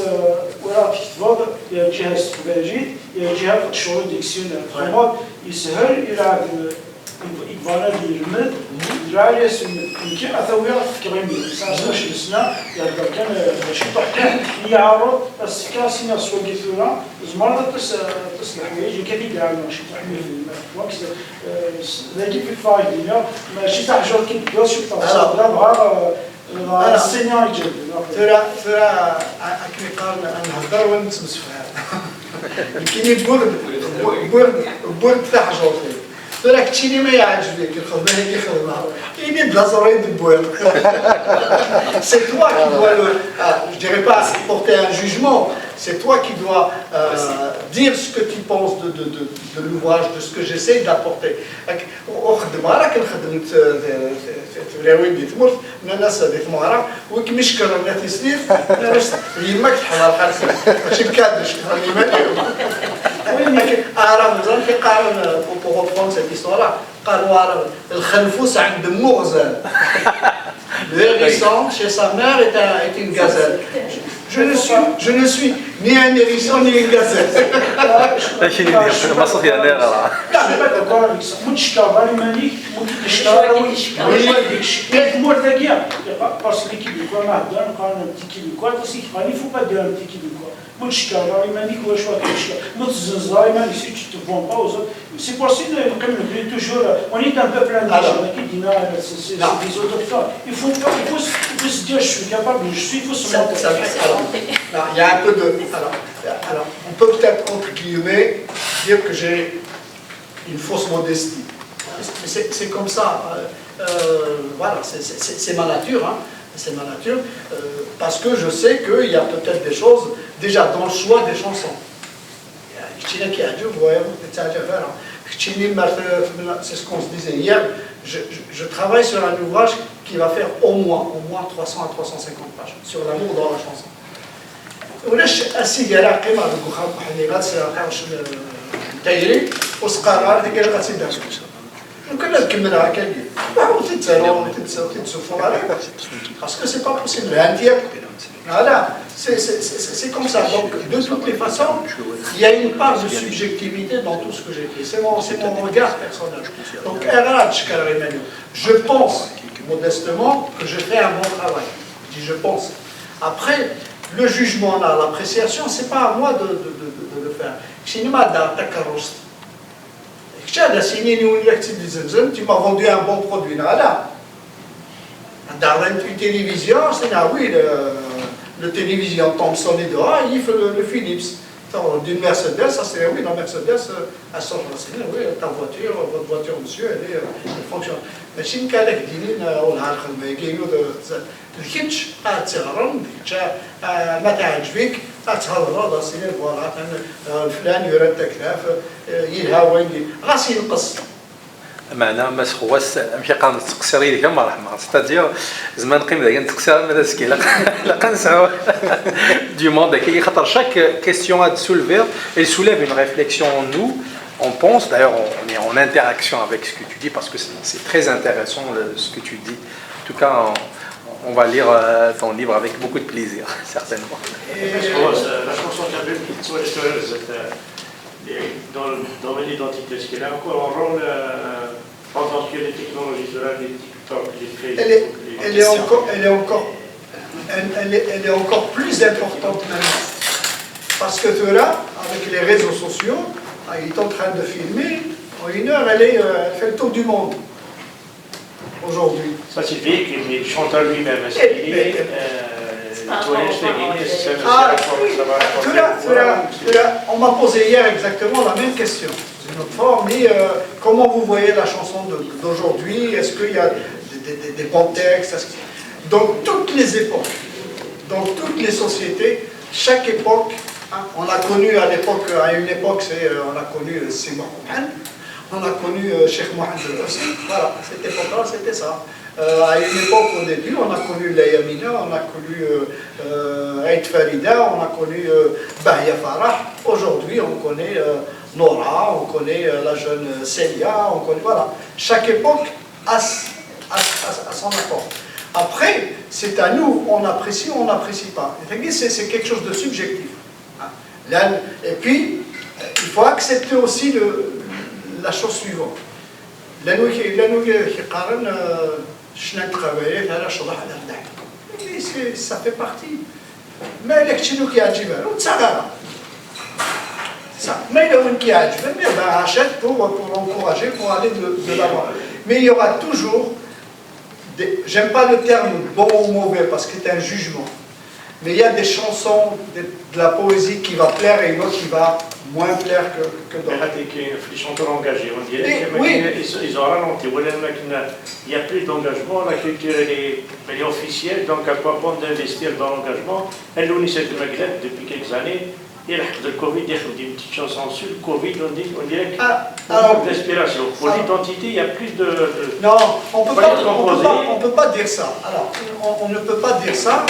وراه كتبوض يا جهه استخباريه يا جهه شغل ديكسيونير فريمون يسهل يلعب يبغى يلمد يدرع يمكن اثويه في كريمي ساعه شي سنه يهضر كان شي طاح كان يعرض بس كاسينا سوا كيثورا زمرض تصلح حوايج كان يدعى شي طاح وقت ذاك في الفايدين ماشي تاع جور كي تدوز شي طاح بغا السينيور يجيب
ترى اكني قارن نهضر ونتمس في هذا يمكن برد تاع جور ترى كتشيني ما يعجبك الخدمه هي خدمه كاينين بلا زرين البويض c'est toi qui dois le je dirais pas porter un jugement, c'est toi qui dois dire ce que tu penses de l'ouvrage, de ce que j'essaie d'apporter. وخدم راك خدمت في الراوي اللي تمرت من الناس اللي تمارا وك مشكل الناس سنين يماك تحضر حالك ماشي بكادش أعرف مثلا في قارن pour reprendre cette histoire-là قالوا الخنفوس عند مغزل le hérisson chez sa mère est une gazelle. Je ne suis ni un hérisson ni une gazelle.
C'est possible de toujours. On est un peuple indigène qui dit non, c'est des autochtones. Il faut se dire je suis capable, je suis, il faut se monter.
Il y a un peu de. Alors, on peut peut-être entre guillemets dire que j'ai une fausse modestie. C'est comme ça. Voilà, c'est ma nature. Hein. C'est ma nature. Parce que je sais qu'il y a peut-être des choses déjà dans le choix des chansons. C'est ce qu'on se disait hier. Je travaille sur un ouvrage qui va faire au moins 300 à 350 pages sur l'amour dans la chanson. ولاش السيجاره قيمه البخار بحنيغات سيرقاش تايري وسقارات ديك اللي قتيدها كنا نكملها هكا تتسوفوا عليك باسكو سي با بوسيبل هانتيا voilà c'est comme ça. Donc de toutes les façons il y a une part de subjectivité dans tout ce que j'écris, c'est mon regard personnel. Donc je pense modestement que je fais un bon travail. Je dis je pense. Après le jugement, l'appréciation, c'est pas à moi de le faire. Tu m'as vendu un bon produit. Dans une télévision, c'est oui, le télévision Thomson et dehors, il fait le Philips. D'une Mercedes, ça c'est oui, la Mercedes, elle sort de la scène, oui, ta voiture, votre voiture, monsieur, elle fonctionne. Mais si une calèche dit, on a الكيتش تغرم ما تعجبك تهضر هذا سير فوالا فلان يرد تكلاف يلها وين غاس ينقص
معنا ما خواص ماشي قان تقصيري لك ما رحمه ستادير زمان نقيم داك تقصير ما داسكي لا قنسعوا du monde qui خاطر chaque question à soulever elle soulève une réflexion en nous on pense d'ailleurs on est en interaction avec ce que tu dis parce que c'est très intéressant ce que tu dis en tout cas on va lire ton livre avec beaucoup de plaisir certainement
la chanson kabyle dans le domaine identité, est-ce qu'elle a encore un rôle pendant que les technologies de la TikTok, les Facebook,
elle est encore plus importante maintenant. Parce que là, avec les réseaux sociaux, il est en train de filmer, en 1 heure, elle fait le tour du monde. Aujourd'hui.
Ça c'est vrai qu'il chante à lui-même.
On m'a posé hier exactement la même question. Une autre fois, mais comment vous voyez la chanson d'aujourd'hui? Est-ce qu'il y a des bons textes? Dans toutes les époques, dans toutes les sociétés, chaque époque, on a connu à une époque, on a connu Sima Mohamed, on a connu Cheikh Mohamed aussi. Voilà, cette époque-là, c'était ça. À une époque, au début, on a connu Layamina, on a connu Aïd Farida, on a connu Bahia Farah. Aujourd'hui, on connaît Nora, on connaît la jeune Célia, on connaît, voilà. Chaque époque a son apport. Après, c'est à nous, on apprécie ou on n'apprécie pas. C'est quelque chose de subjectif. Et puis, il faut accepter aussi la chose suivante. Ça fait partie. Mais les gens qui achètent, achète pour encourager, pour aller de l'avant. Mais il y aura toujours, j'aime pas le terme bon ou mauvais parce que c'est un jugement, mais il y a des chansons, de la poésie qui va plaire et une autre qui va moins plaire que d'autres.
Les chanteurs engagés, on dirait qu'ils ont ralenti. Il n'y a plus d'engagement, la culture elle est officielle, donc à quoi bon d'investir dans l'engagement? Elle nous cette maglette depuis quelques années. Et le Covid, il y a une petite chanson sur le Covid, on dirait qu'il y a d'inspiration. Pour l'identité, il y a plus de...
Non, on ne peut pas dire ça. Alors, on ne peut pas dire ça.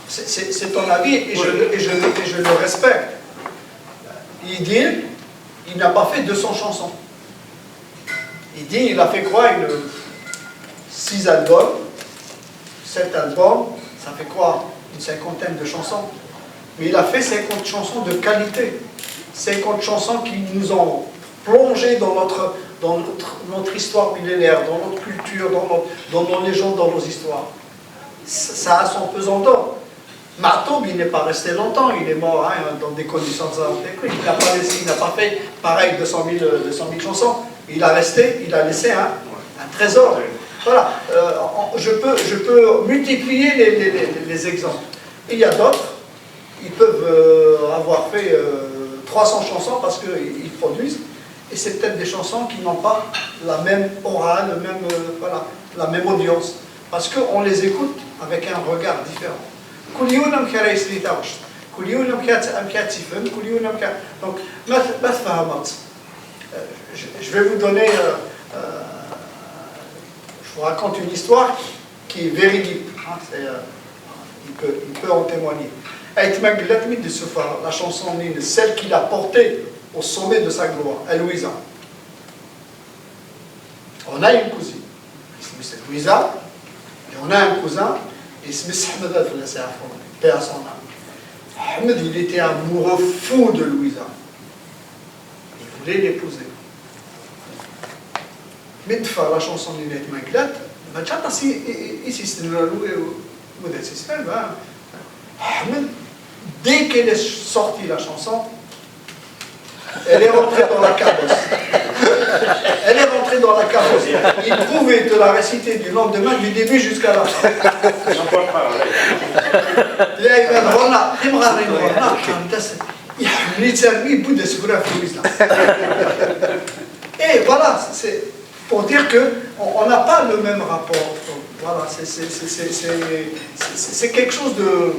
C'est ton avis et je le respecte. Il dit, il n'a pas fait 200 chansons. Il dit, il a fait quoi? 6 albums, 7 albums, ça fait quoi? Une cinquantaine de chansons. Mais il a fait 50 chansons de qualité. 50 chansons qui nous ont plongé dans notre histoire millénaire, dans notre culture, dans nos légendes, dans nos histoires. Ça a son pesant d'or. Matoub, il n'est pas resté longtemps, il est mort dans des conditions il n'a pas fait pareil 200 000 chansons. Il a laissé un trésor. Voilà, je peux multiplier les exemples. Il y a d'autres, ils peuvent avoir fait 300 chansons parce qu'ils produisent, et c'est peut-être des chansons qui n'ont pas la même aura, la même audience, parce qu'on les écoute avec un regard différent. Donc, je vais vous donner, je vous raconte une histoire qui est véridique, il peut en témoigner. La chanson, celle qu'il a portée au sommet de sa gloire, Louisa. On a une cousine, c'est Louisa, et on a un cousin, il s'appelle Ahmed Al-Flassi, paix à son âme. Ahmed, il était amoureux fou de Louisa. Il voulait l'épouser. Mais de faire la chanson de Net Maglat, Ahmed, dès qu'elle est sortie la chanson, elle est rentrée dans la carrosse. Elle est rentrée dans la carrosse. Il pouvait te la réciter du lendemain, du début jusqu'à la fin. Et voilà, c'est pour dire qu'on n'a pas le même rapport. Voilà, c'est quelque chose de...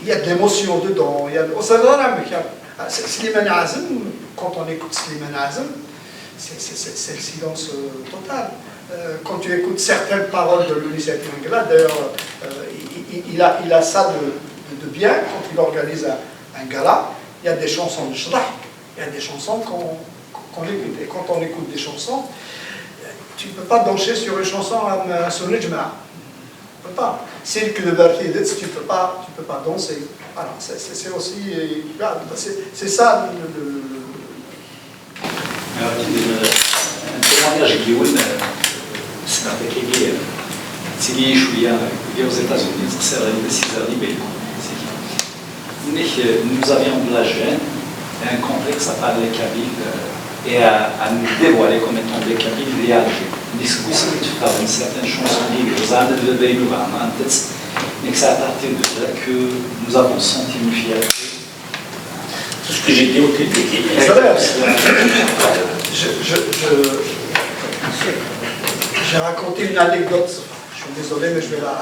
Il y a de l'émotion dedans. Slimane Azem, quand on écoute Slimane Azem, c'est le silence total. Quand tu écoutes certaines paroles de l'initiative Ingala, d'ailleurs, il a ça de bien quand il organise un gala. Il y a des chansons de Shrah, il y a des chansons qu'on écoute. Et quand on écoute des chansons, tu ne peux pas danser sur une chanson à Sonijma. Tu ne peux pas. C'est que le verset, tu ne peux pas danser. Voilà, c'est aussi. C'est ça
un témoignage qui c'est aux États-Unis, nous avions de la gêne et un complexe à parler kabyle et à nous dévoiler comme étant des Kabyles et Algériens. Nous disons que une certaine chanson mais que c'est à partir de là que nous avons senti une fierté.
C'est ce que j'ai dit au début.
J'ai raconté une anecdote, je suis désolé, mais je vais la...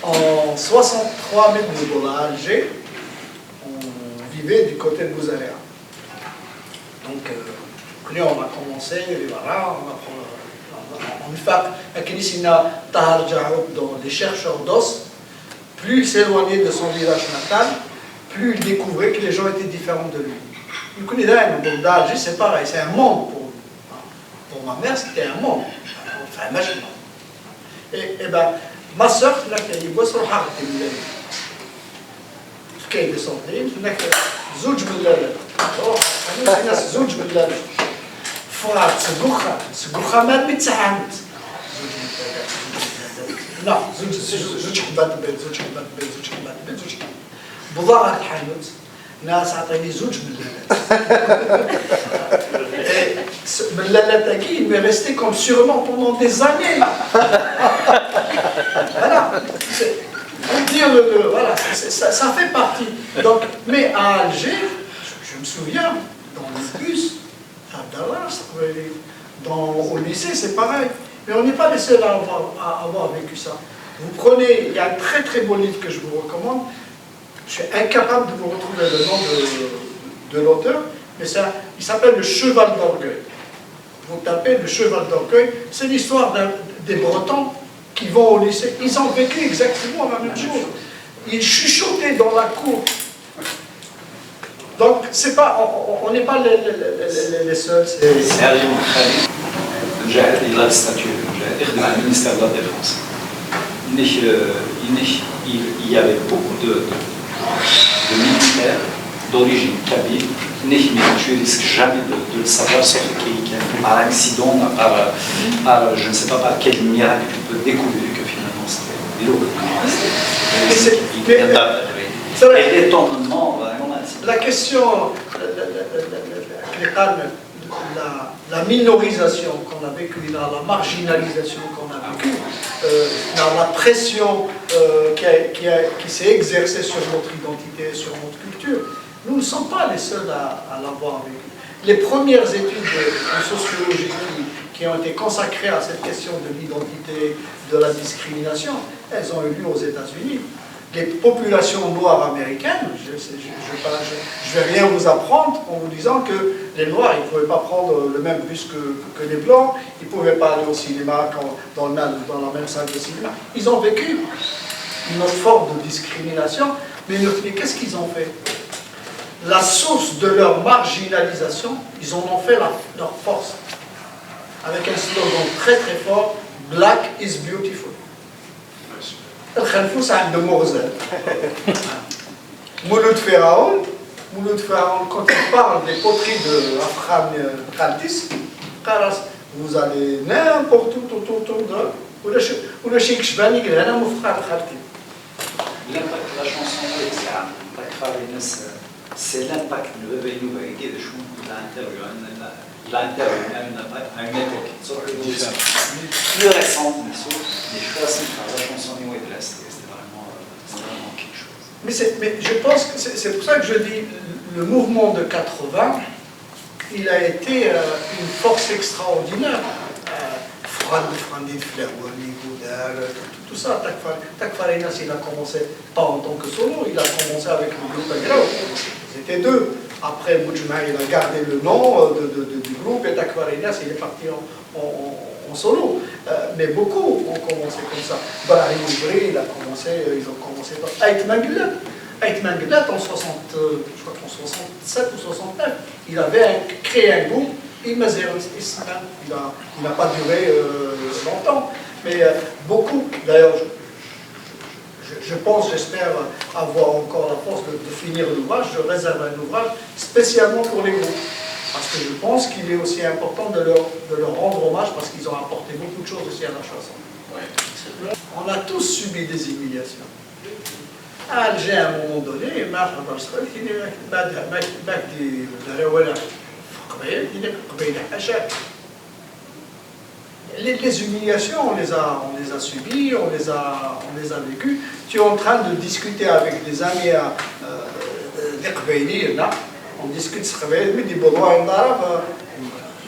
En 63 mètres de Bola, à Alger, on vivait du côté de Bouzaria. Donc, on a commencé, voilà, on dans les chercheurs d'os, plus il s'éloignait de son village natal, plus il découvrait que les gens étaient différents de lui. Il connaît d'ailleurs, d'Alger, c'est pareil, c'est un monde pour lui. Pour ma mère, c'était un monde. Enfin, imagine. Et ben, ma soeur, là, qui voit son heart, qui est descendu, il y a زوج بالله أنا زوج بالله فرات سقوخة ما متعامد لا زوج حبات البيت زوج حبات البيت زوج حبات البيت زوج بضاعة الحانوت ناس عطيني زوج باللالات أكيد mais resté comme sûrement pendant des années. Voilà. Voilà, ça fait partie. Donc, mais à Alger, je me souviens, dans le bus, à Dallas, au lycée, c'est pareil. Mais on n'est pas les seuls à avoir vécu ça. Vous prenez, il y a un très très beau livre que je vous recommande. Je suis incapable de vous retrouver le nom de l'auteur, mais il s'appelle Le Cheval d'Orgueil. Vous tapez Le Cheval d'Orgueil, c'est l'histoire des Bretons qui vont au lycée. Ils ont vécu exactement la même chose. Ils chuchotaient dans la cour. Donc, c'est pas, on n'est pas les seuls.
C'est Ali Moukhalid, il a le statut, il a le ministère de la Défense. Il y avait beaucoup de militaires d'origine kabyle, mais tu ne risques jamais de le savoir, sauf par accident, par je ne sais pas par quel miracle tu peux découvrir que finalement c'était lourd. Et l'étonnement,
la question, la minorisation qu'on a vécue, la marginalisation qu'on a vécue, la pression qui s'est exercée sur notre identité, sur notre culture, nous ne sommes pas les seuls à l'avoir vécu. Les premières études de sociologie qui ont été consacrées à cette question de l'identité, de la discrimination, elles ont eu lieu aux États-Unis. Les populations noires américaines, je ne vais rien vous apprendre en vous disant que les Noirs, ils ne pouvaient pas prendre le même bus que les Blancs, ils ne pouvaient pas aller au cinéma dans la même salle de cinéma. Ils ont vécu une autre forme de discrimination, mais qu'est-ce qu'ils ont fait? La source de leur marginalisation, ils en ont fait leur force. Avec un slogan très très fort, Black is beautiful. الخلفوس عنده مغزل. Mouloud Pharaon, quand il parle des poteries de Afram Khaltis, vous allez n'importe où autour de le Cheikh Chbani, il est un Moufkhar Khalti.
L'impact de la chanson, c'est l'impact de Beynou Baïdi de Chou, il a intervenu à une époque plus récente, mais je suis assez par la chanson New de l'Est, c'était vraiment quelque chose.
Mais je pense que c'est pour ça que je dis le mouvement de 80, il a été une force extraordinaire. Frandi Flerwani, tout ça. Takfarinas, il a commencé pas en tant que solo, il a commencé avec le groupe Agrao. Ils étaient deux. Après, Boudjouma, il a gardé le nom du groupe, et Takvarinias, il est parti en solo. Mais beaucoup ont commencé comme ça. Brahim Oubri, ils ont commencé par Ait Manglet. Ait Manglet, en 67 ou 69, il avait créé un groupe, il n'a pas duré longtemps. Mais beaucoup, d'ailleurs, je pense, j'espère avoir encore la force de finir l'ouvrage. Je réserve un ouvrage spécialement pour les groupes. Parce que je pense qu'il est aussi important de leur rendre hommage parce qu'ils ont apporté beaucoup de choses aussi à la chanson. Ouais. On a tous subi des humiliations. À Alger, à un moment donné, les humiliations, on les a subies, on les a vécues. Tu es en train de discuter avec des amis là, on discute ce réveil, mais des besoins d'arabe,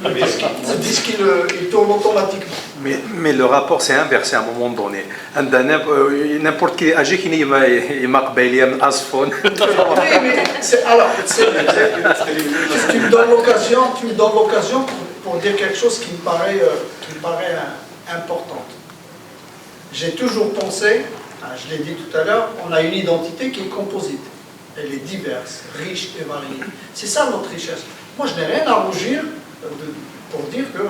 ils disent qu'ils tournent automatiquement.
Mais le rapport s'est inversé à un moment donné. N'importe qui âgé qui n'est pas قبيلية asphone.
Alors, tu me donnes l'occasion pour dire quelque chose qui me paraît important. J'ai toujours pensé, je l'ai dit tout à l'heure, on a une identité qui est composite. Elle est diverse, riche et variée. C'est ça notre richesse. Moi, je n'ai rien à rougir pour dire que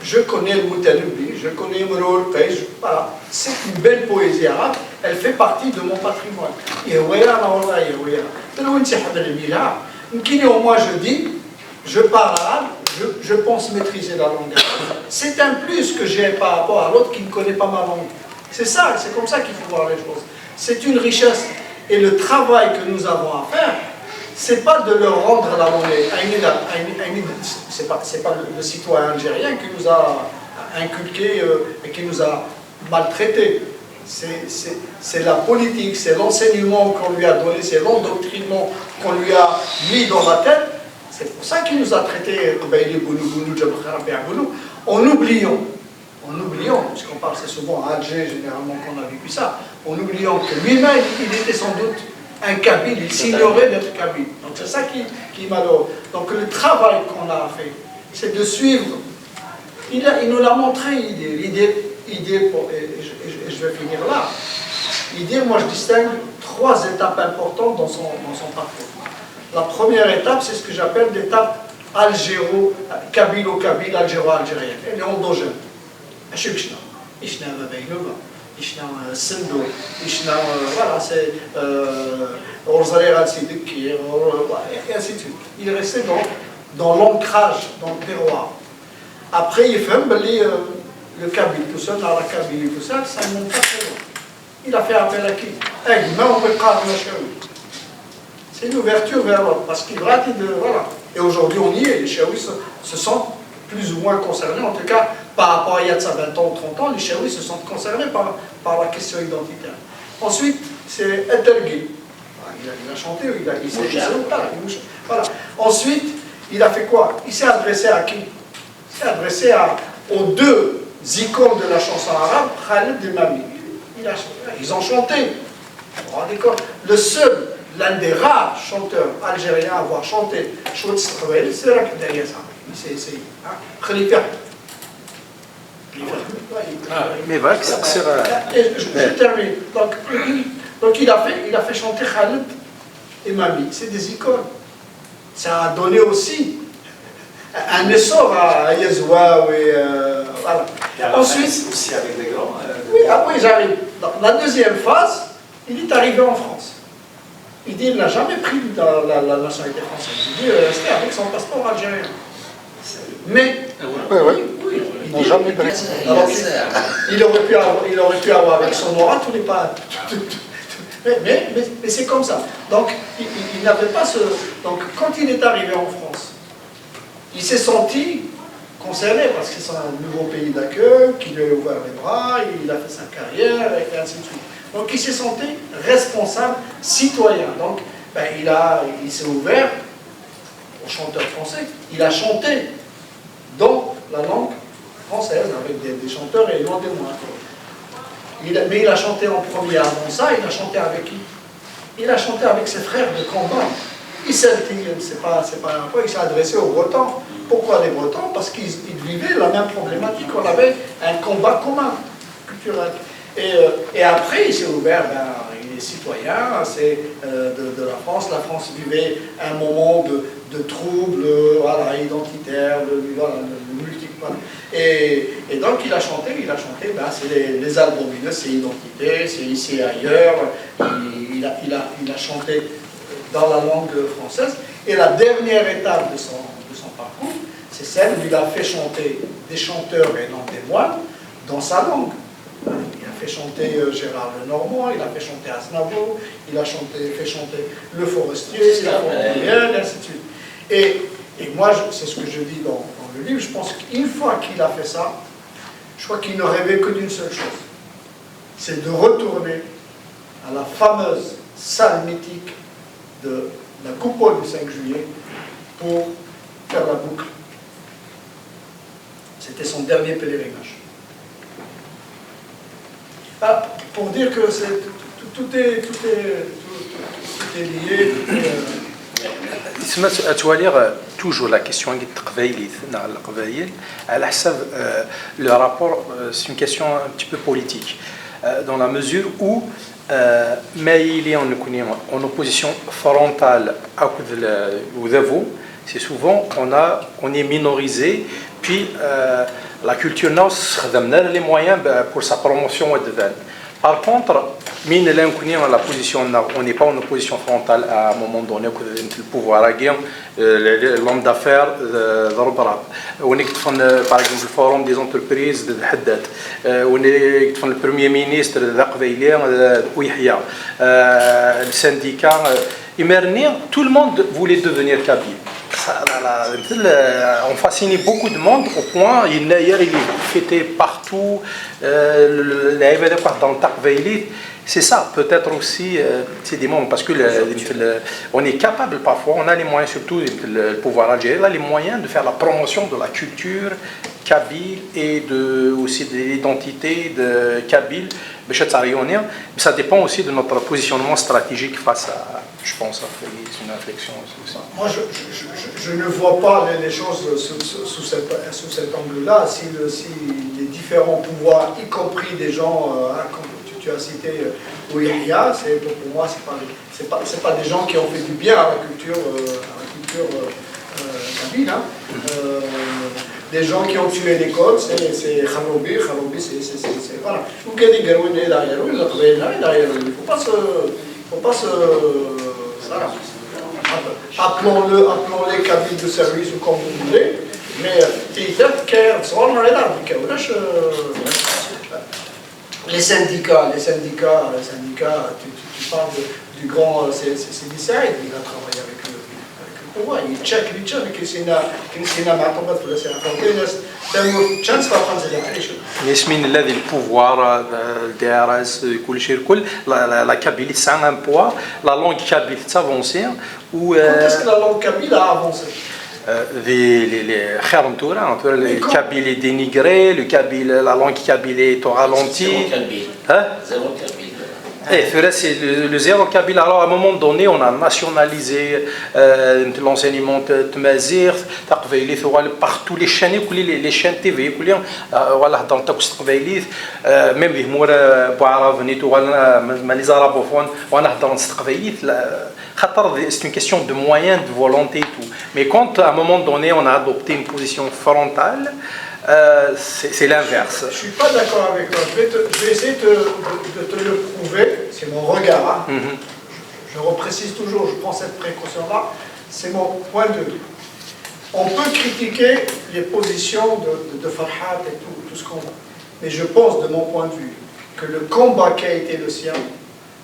je connais le Moutalibi, je connais Mroul Pej, voilà. C'est une belle poésie arabe, elle fait partie de mon patrimoine. Au moins je dis, je parle arabe, je pense maîtriser la langue arabe. C'est un plus que j'ai par rapport à l'autre qui ne connaît pas ma langue. C'est ça, c'est comme ça qu'il faut voir les choses. C'est une richesse. Et le travail que nous avons à faire, c'est pas de leur rendre la monnaie. C'est pas le citoyen algérien qui nous a inculqué et qui nous a maltraités. C'est la politique, c'est l'enseignement qu'on lui a donné, c'est l'endoctrinement qu'on lui a mis dans la tête. C'est pour ça qu'il nous a traités en oubliant, puisqu'on parle c'est souvent à Alger généralement qu'on a vécu ça, en oubliant que lui-même, il était sans doute un Kabyle, il s'ignorait d'être Kabyle. Donc c'est ça qui est malheureux. Donc le travail qu'on a fait, c'est de suivre. Il nous l'a montré, l'idée et je vais finir là. L'idée, moi je distingue 3 étapes importantes dans son parcours. La première étape, c'est ce que j'appelle l'étape algéro-kabyle-kabyle, algéro-algérienne. Elle est endogène. Voilà, c'est et ainsi de suite. Il est resté dans l'ancrage, dans le terroir. Après, il fait le Kabyle tout seul, la Kabylie tout seul, ça ne monte pas très loin. Il a fait appel à qui? C'est une ouverture vers l'autre, parce qu'il rate de. Voilà. Et aujourd'hui, on y est. Les Chaouis se sentent plus ou moins concernés, en tout cas, par rapport à il y a de ça 20 ans ou 30 ans, les Chaouis se sentent concernés par la question identitaire. Ensuite, c'est Etelgui. Il a chanté, il s'est voilà. Ensuite, il a fait quoi? Il s'est adressé à qui? Il s'est adressé aux 2 icônes de la chanson arabe, Khaled et Mami. Ils ont chanté. Vous vous rendez compte? Le seul, l'un des rares chanteurs algériens à avoir chanté Choutz Khouel, c'est Rakib Dayasa. Il s'est essayé. Khalifa.
Mais voilà, c'est vrai.
Je termine. Donc il a fait chanter Khaled et Mami. C'est des icônes. Ça a donné aussi un essor à Yazwa. Voilà. Ensuite,
aussi avec des grands.
Oui, après j'arrive. Dans la deuxième phase, il est arrivé en France. Il dit qu'il n'a jamais pris la nationalité française. Il dit rester avec son passeport algérien. Mais, oui, il n'a jamais pris. Alors il aurait pu avoir avec son aura tous les pas. Mais c'est comme ça. Donc, il n'avait pas ce. Donc, quand il est arrivé en France, il s'est senti concerné parce que c'est un nouveau pays d'accueil, qui lui a ouvert les bras, il a fait sa carrière, et ainsi de suite. Donc, il s'est senti responsable, citoyen. Donc, il s'est ouvert aux chanteurs français. Il a chanté dans la langue française avec des chanteurs et loin des moindres. Mais il a chanté en premier avant ça, il a chanté avec qui? Il a chanté avec ses frères de combat. c'est pas un point, il s'est adressé aux Bretons. Pourquoi les Bretons? Parce qu'ils vivaient la même problématique, on avait un combat commun culturel. Et après, il s'est ouvert, il est citoyen, c'est de la France. La France vivait un moment de troubles identitaires, de multiples. Et donc il a chanté, c'est les albumineux, c'est identité, c'est ici et ailleurs. Il a chanté dans la langue française. Et la dernière étape de son parcours, c'est celle où il a fait chanter des chanteurs et non des moines dans sa langue. Il a fait chanter Gérard Lenormand, il a fait chanter Aznavour, il a fait chanter Le Forestier, La Fontaine, et ainsi de suite. Et moi, c'est ce que je dis dans le livre, je pense qu'une fois qu'il a fait ça, je crois qu'il ne rêvait que d'une seule chose, c'est de retourner à la fameuse salle mythique de la coupole du 5 juillet pour faire la boucle. C'était son dernier pèlerinage. Pour dire que tout est lié.
Tu vas lire toujours la question le rapport, c'est une question un petit peu politique, dans la mesure où mais il est en opposition frontale à Oudavo, c'est souvent on est minorisé, puis la culture n'a les moyens pour sa promotion. Par contre, la position, on n'est pas en opposition frontale à un moment donné, le pouvoir l'homme d'affaires on est par exemple le forum des entreprises de Haddad, on est le premier ministre de le syndicat tout le monde voulait devenir kabyle. On fascinait beaucoup de monde au point il est fêté partout dans le Taqbaylit. C'est ça, peut-être aussi, c'est des moments, parce que on est capable parfois, on a les moyens, surtout le pouvoir algérien, les moyens de faire la promotion de la culture kabyle et aussi de l'identité de kabyle, mais ça dépend aussi de notre positionnement stratégique face à, je pense, c'est une réflexion aussi.
Moi, je ne vois pas les choses sous cet angle-là, si les différents pouvoirs, y compris des gens, comme tu as cité Ouihia, pour moi, c'est pas des gens qui ont fait du bien à la culture kabyle. Hein. Des gens qui ont tué l'école, c'est Kharoubi, c'est voilà. Ou qu'il y a des garouines derrière eux, il ne faut pas se voilà. Appelons-les cabines de service ou comme vous voulez, mais les syndicats, tu parles du grand Saïd, il a travaillé avec le pouvoir, il check, mais c'est
ياسمين الذي البوفوار الدراسة كل شيء الكل la Kabylie c'est un poids, la langue kabyle s'avancer
ou est-ce que la langue kabyle a avancé?
Le kabyle est dénigré, la langue kabyle est au ralenti. Zéro kabyle. C'est le zéro kabyle. Alors à un moment donné, on a nationalisé l'enseignement de Mazir, partout les chaînes TV, dans le texte même les arabophones, c'est une question de moyens, de volonté et tout. Mais quand à un moment donné, on a adopté une position frontale, c'est l'inverse.
Je ne suis pas d'accord avec toi. Je vais essayer de te le prouver. C'est mon regard. Hein. Je reprécise toujours, je prends cette précaution-là. C'est mon point de vue. On peut critiquer les positions de Farhat et tout ce qu'on veut. Mais je pense, de mon point de vue, que le combat qui a été le sien,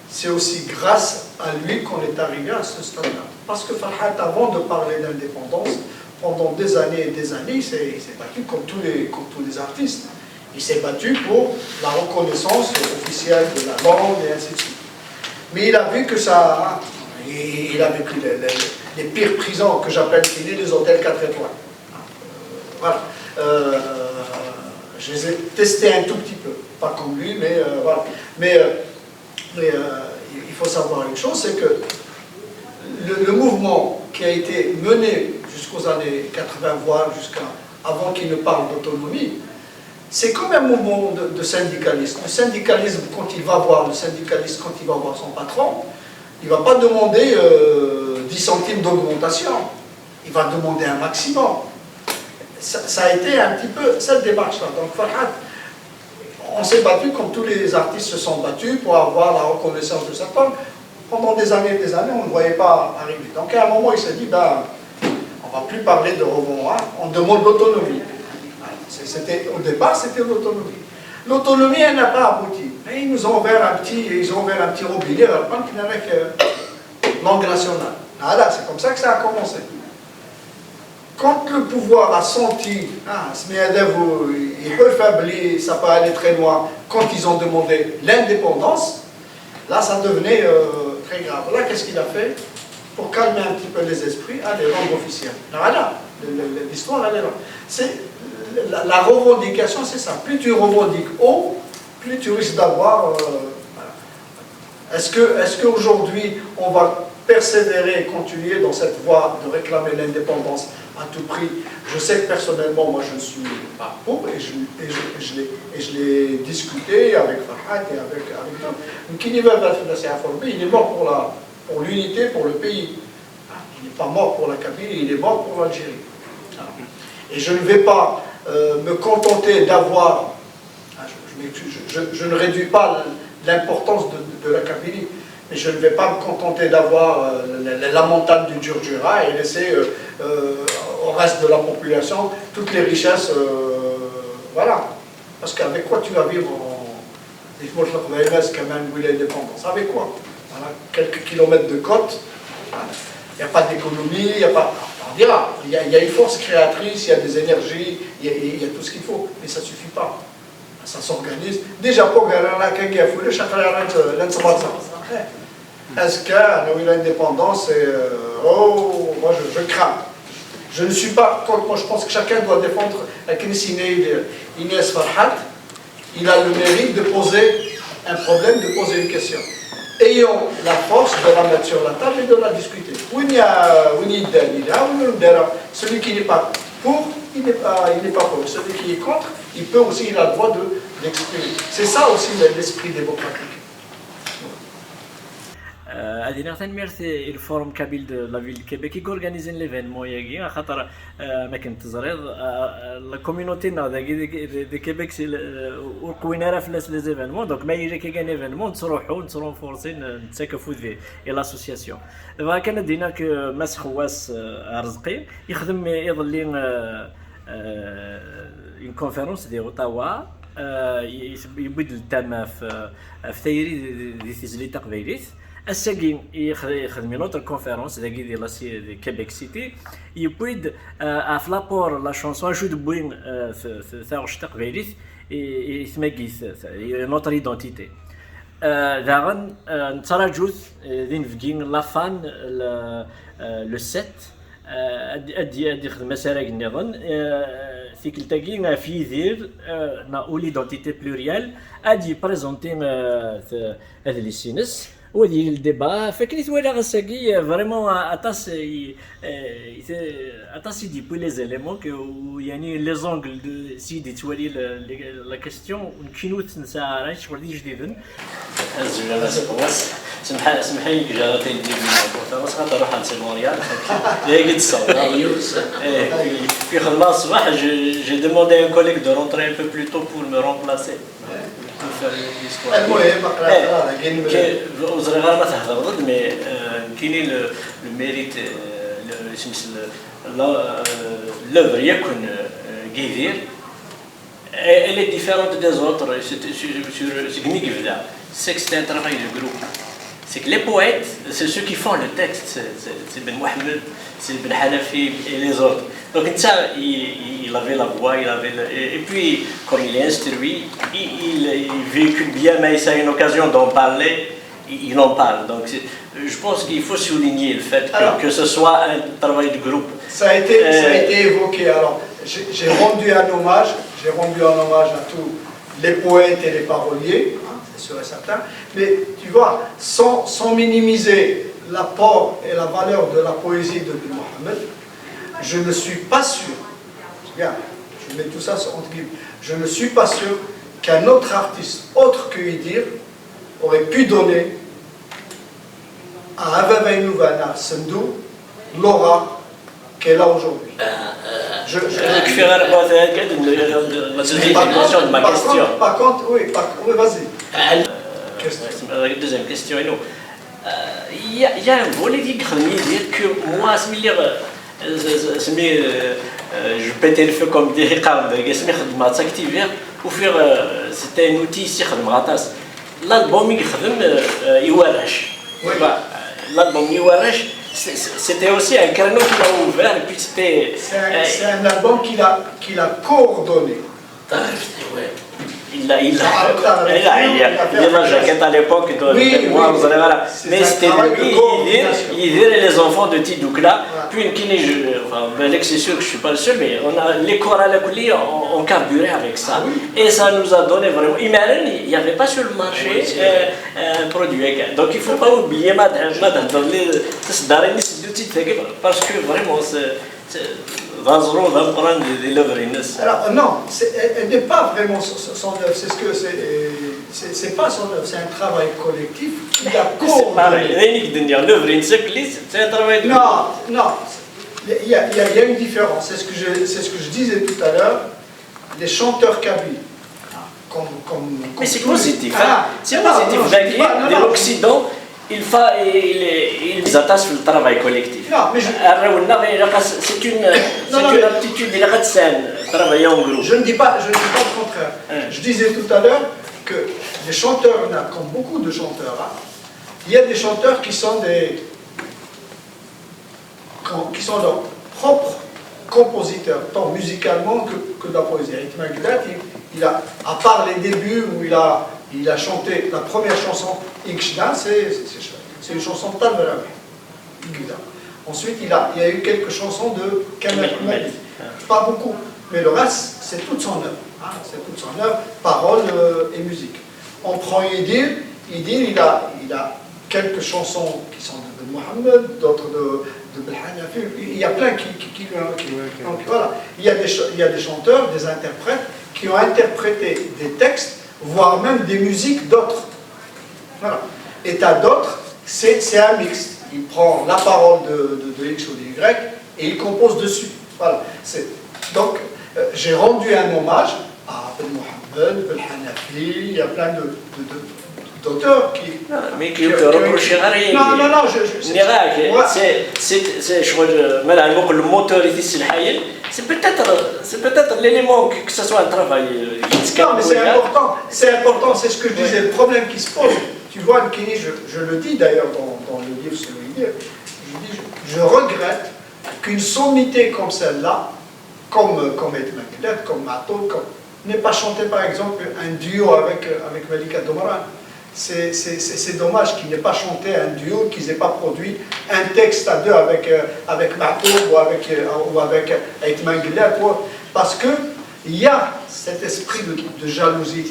c'est aussi grâce à lui qu'on est arrivé à ce stade-là. Parce que Farhat, avant de parler d'indépendance, pendant des années et des années, il s'est battu comme tous les artistes. Il s'est battu pour la reconnaissance officielle de la langue et ainsi de suite. Mais il a vu que ça... Il a vécu les pires prisons que j'appelle les hôtels 4 étoiles. Voilà. Je les ai testés un tout petit peu. Pas comme lui, mais voilà. Mais il faut savoir une chose, c'est que le mouvement qui a été mené jusqu'aux années 80, voire jusqu'à avant qu'il ne parle d'autonomie, c'est comme un mouvement de syndicalisme. Le syndicalisme, quand il va voir son patron, il ne va pas demander 10 centimes d'augmentation, il va demander un maximum. Ça a été un petit peu cette démarche-là. Donc Farhat, on s'est battu comme tous les artistes se sont battus pour avoir la reconnaissance de cet homme. Pendant des années, on ne voyait pas arriver. Donc à un moment, il s'est dit, ben, on ne va plus parler de rebond, hein, on demande l'autonomie. Au départ, c'était l'autonomie. L'autonomie, elle n'a pas abouti. Et ils ont ouvert un petit robinet avec langue nationale. Voilà, c'est comme ça que ça a commencé. Quand le pouvoir a senti, il peut faiblir, ça peut aller très loin, quand ils ont demandé l'indépendance, là, ça devenait très grave. Là, qu'est-ce qu'il a fait? Pour calmer un petit peu les esprits, les langues officielles. Voilà, l'histoire, elle est là. La revendication, c'est ça. Plus tu revendiques haut, plus tu risques d'avoir... voilà. Est-ce qu'aujourd'hui, on va persévérer et continuer dans cette voie de réclamer l'indépendance à tout prix? Je sais que personnellement, moi, je ne suis pas pour, et je l'ai discuté avec Farhat et avec d'autres. Donc, il est mort pour l'unité, pour le pays. Il n'est pas mort pour la Kabylie, il est mort pour l'Algérie. Et je ne vais pas me contenter d'avoir... Je ne réduis pas l'importance de la Kabylie, mais je ne vais pas me contenter d'avoir la montagne du Djurdjura et laisser au reste de la population toutes les richesses. Voilà. Parce qu'avec quoi tu vas vivre l'indépendance? Avec quoi? Voilà, quelques kilomètres de côte, il n'y a pas d'économie, il n'y a pas... On dira, il y a une force créatrice, il y a des énergies, il y a tout ce qu'il faut, mais ça ne suffit pas. Ça s'organise. Déjà, pour est-ce que l'indépendance, moi je crains. Je ne suis pas contre, moi je pense que chacun doit défendre la Inès Farhat. Il a le mérite de poser un problème, de poser une question. Ayons la force de la mettre sur la table et de la discuter. Celui qui n'est pas pour, il n'est pas pour. Celui qui est contre, il a le droit de l'exprimer. C'est ça aussi l'esprit démocratique.
هذه تنميرثي الفورم كابيل دو لا فيل كيبيك كورغانيزين ليفينمون ياكي خاطر ما كنت تزريض لا كوميونيتي دي كيبيك وقوينا راه في لي زيفينمون دونك ما يجي كي كان ايفينمون نتروحوا فورسين نتساكفوا فيه اي لاسوسياسيون دابا كان دينا ماس خواس رزقي يخدم يظل اون كونفيرونس دي اوتاوا يبدل التام في ثيري دي تيزلي تقبيليت الساقين يخدم نوتر كونفيرونس داكي ديال كيبيك سيتي يبويد في لابور لا شونسون جو دبوين في ثاغش تقبيليت يثماكي نوتر ايدونتيتي داغن نتراجوث دين فكين لافان لو سيت ادي خدمه سراك النظام ثيكلتاكي في يدير نا ليدونتيتي بلوريال ادي بريزونتي هذا لي سينس ودي الديبا فكريت ولا غساكي فريمون اتاس دي بو لي زيليمون يعني لي زونغل سيدي توالي لا كاستيون كينوت نسا راي شغل جديد زولا سبواس سمح لي جارتي ندير لي بس خاطر نروح عند مونريال هي قد صار في خدمه الصباح جي دوموندي ان كوليك دو رونتري ان بو بلو تو بور مي رومبلاسي
المهم
وزري غير ما تهضر ضد مي كاينين لو ميريت لوفر يكون كيدير elle est différente des autres sur ce qui vient c'est que c'est un travail de groupe c'est que les poètes c'est ceux qui font le texte c'est Ben Mohamed c'est Ben Hanafi et les autres donc ça il avait la voix il avait et puis comme il est instruit il véhicule bien mais ça a une occasion d'en parler il en parle donc je pense qu'il faut souligner le fait que ce soit un travail de groupe
ça a été évoqué alors j'ai rendu un hommage à tous les poètes et les paroliers, c'est sûr et certain, mais tu vois, sans minimiser l'apport et la valeur de la poésie de Mohammed, je ne suis pas sûr, bien, je mets tout ça entre guillemets, je ne suis pas sûr qu'un autre artiste, autre que Idir, aurait pu donner à Avavainou Vanar Sendou l'aura qu'elle a aujourd'hui. Par contre, oui, vas-y.
Deuxième question. Il y a un volet qui dire que moi, je pétais le feu comme des Ricard, pour faire, c'était un outil ici, l'album l'album c'était aussi un créneau qu'il a ouvert et puis c'était...
C'est un album qu'il a coordonné.
Il a la jaquette à l'époque de moi, vous allez voir. Mais c'était lui, il et les enfants de Tidoukla. Puis c'est sûr que je ne suis pas le seul, mais les chorales ont carburé avec ça. Et ça nous a donné vraiment. Imagine, il n'y avait pas sur le marché un produit. Donc il ne faut pas oublier parce que vraiment,
alors non, elle n'est pas vraiment son œuvre, c'est pas son œuvre, c'est un travail collectif qui a coordonné.
C'est un travail de...
Non, il y a une différence, c'est ce que je disais tout à l'heure, les chanteurs kabyles.
Mais c'est positif, c'est positif, de l'Occident. Ils attachent le travail collectif.
Non, mais
c'est une aptitude, il a travailler en groupe.
Je ne dis pas le contraire. Je disais tout à l'heure que les chanteurs, comme beaucoup de chanteurs, il y a des chanteurs qui sont leurs propres compositeurs, tant musicalement que de la poésie. À part les débuts où il a chanté la première chanson, Ikshna, c'est une chanson de Talberawi. Ensuite, il y a eu quelques chansons de Kamal Mali. Pas beaucoup, mais le reste, c'est toute son œuvre. C'est toute son œuvre, paroles et musique. On prend Idir, il a quelques chansons qui sont de Mohammed, d'autres de Belhanafi. Il y a plein qui donc voilà. Il y a des chanteurs, des interprètes qui ont interprété des textes, voire même des musiques d'autres. Voilà. Et t'as d'autres, c'est un mix. Il prend la parole de X ou de Y et il compose dessus. Voilà. Donc, j'ai rendu un hommage à Ben Mohammed, Ben Hanafi, il y a plein d'auteurs qui...
Mais qui reprochent rien.
Non,
le moteur ici, c'est peut-être l'élément que ce soit un travail.
Non, mais c'est important, c'est ce que je disais, le problème qui se pose. Tu vois, Nkini, je le dis d'ailleurs dans le livre sur l'idée, je regrette qu'une sommité comme celle-là, comme Edmond Guillet, comme Mato, n'ait pas chanté par exemple un duo avec Malika Domran. C'est dommage qu'il n'ait pas chanté un duo, qu'ils n'aient pas produit un texte à deux avec Mato ou avec Edmond Guillet, parce qu'il y a cet esprit de jalousie,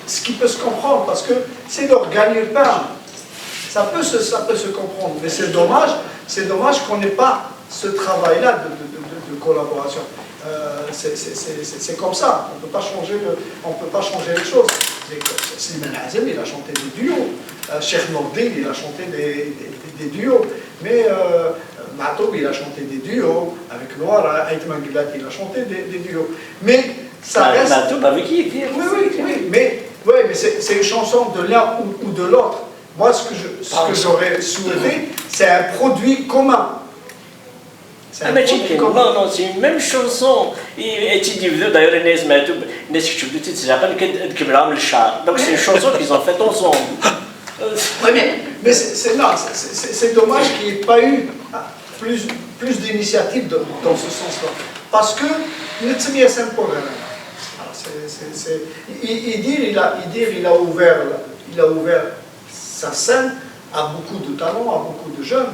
ce qui peut se comprendre, parce que c'est leur gagne-pain. Ça peut se comprendre, mais c'est dommage qu'on n'ait pas ce travail-là de collaboration. C'est comme ça, on ne peut pas changer les choses. Slimane Azem, il a chanté des duos. Cheikh Nourdin, il a chanté des duos. Mais Matoub, il a chanté des duos. Avec Noir, Aïtman Guillat, il a chanté des duos. Mais ça reste...
Matoub avec qui?
Oui, mais c'est une chanson de l'un ou de l'autre. Moi, ce que j'aurais souhaité, c'est un produit commun.
Non, c'est une même chanson. D'ailleurs, donc c'est une chanson qu'ils ont faite ensemble.
Mais c'est dommage qu'il n'y ait pas eu plus d'initiatives dans ce sens-là. Parce que il a ouvert sa scène à beaucoup de talents, à beaucoup de jeunes.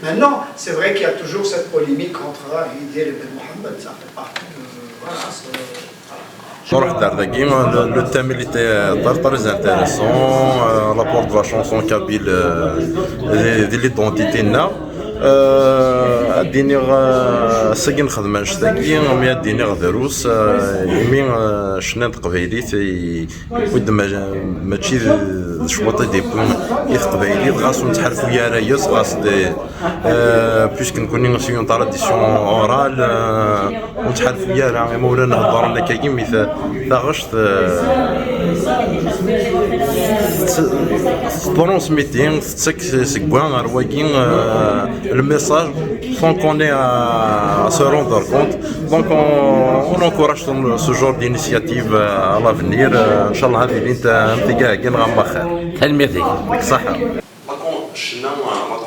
Maintenant, c'est vrai qu'il y a toujours cette polémique entre Idir et Ben Mohammed, ça fait partie de... Voilà,
Le thème il était très intéressant, rapport de la chanson kabyle de l'identité. الديني ساكي نخدم نشتاكي مي الديني غدروس يمي شنات قبايليت ود ماشي شواطي ديكون قبايليت غاسو نتحالفو يا رايس غاس دي بيسك نكوني سيون تراديسيون اورال ونتحالفو يا راه مولانا هضر لنا كاين مثال غشت ترونسميتي تسك سكوان رواكين le message sans qu'on ait à se rendre compte. Donc on encourage ce genre d'initiative à l'avenir. Inch'Allah, هذه اللي انت قاعدين غا خير.
تلميذي.
صحة.
La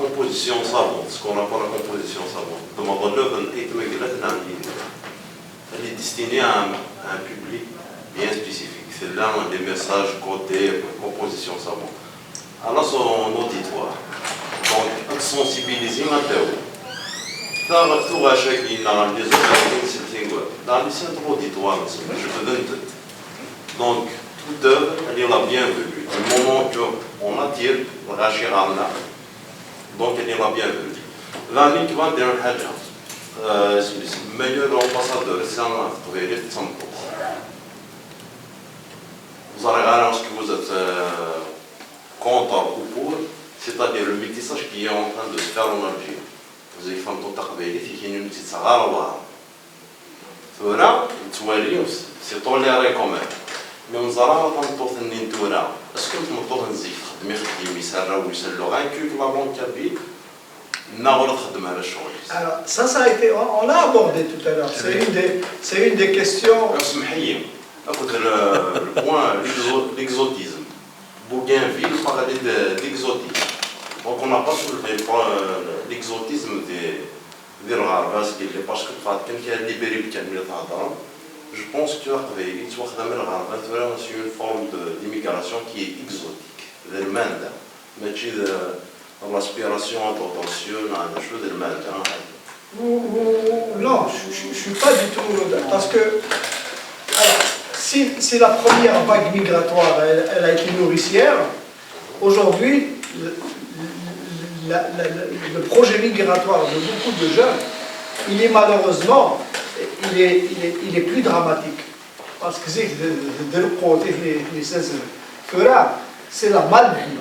composition savante, ce qu'on appelle la composition savante. De ma valeur, elle est destinée à un public bien spécifique. C'est là des messages côté composition savante. Alors son auditoire. Donc, sensibiliser la théorie. Dans les centres auditoires, je te donne tout. Donc, toute œuvre, elle est la bienvenue. Du moment qu'on attire le rachir à l'âme, donc elle est la bienvenue. L'année qui va dire le meilleur ambassadeur, c'est un travailleur de santé. Vous allez regarder ce que vous êtes contre ou pour. C'est-à-dire le métissage qui est en train de se faire en Algérie. Vous avez fait un temps de qui est une petite sarah. C'est toléré quand même. Mais on a est-ce que vous m'entendez dire que la langue kabyle
alors ça a été, on l'a abordé tout à l'heure. C'est une des questions.
Le point, l'exotisme. Bougainville parlait d'exotisme. Donc on n'a pas soulevé l'exotisme des Arabes, parce que quelqu'un qui a libéré le Kamil Tadam, je pense que tu as c'est une forme d'immigration qui est exotique, de l'Inde, mais de l'aspiration potentielle à des choses de l'Inde.
Non, je ne suis pas du tout. Parce que alors, si la première vague migratoire elle a été nourricière, aujourd'hui, le projet migratoire de beaucoup de jeunes, il est malheureusement, il est plus dramatique. Parce que de l'autre côté, c'est la malvie.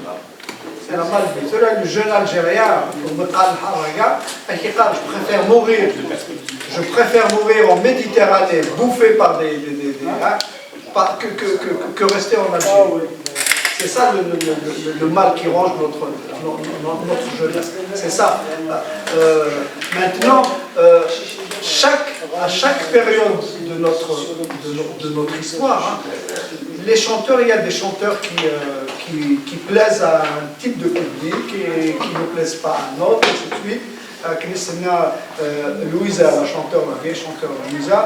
C'est la malvie. Le jeune Algérien, je préfère mourir en Méditerranée, bouffé par que rester en Algérie. C'est ça le mal qui ronge notre jeunesse. C'est ça. Maintenant, à chaque période de notre histoire, les chanteurs, il y a des chanteurs qui plaisent à un type de public et qui ne plaisent pas à un autre, et ainsi de suite. Louisa, la vieille chanteuse Louisa,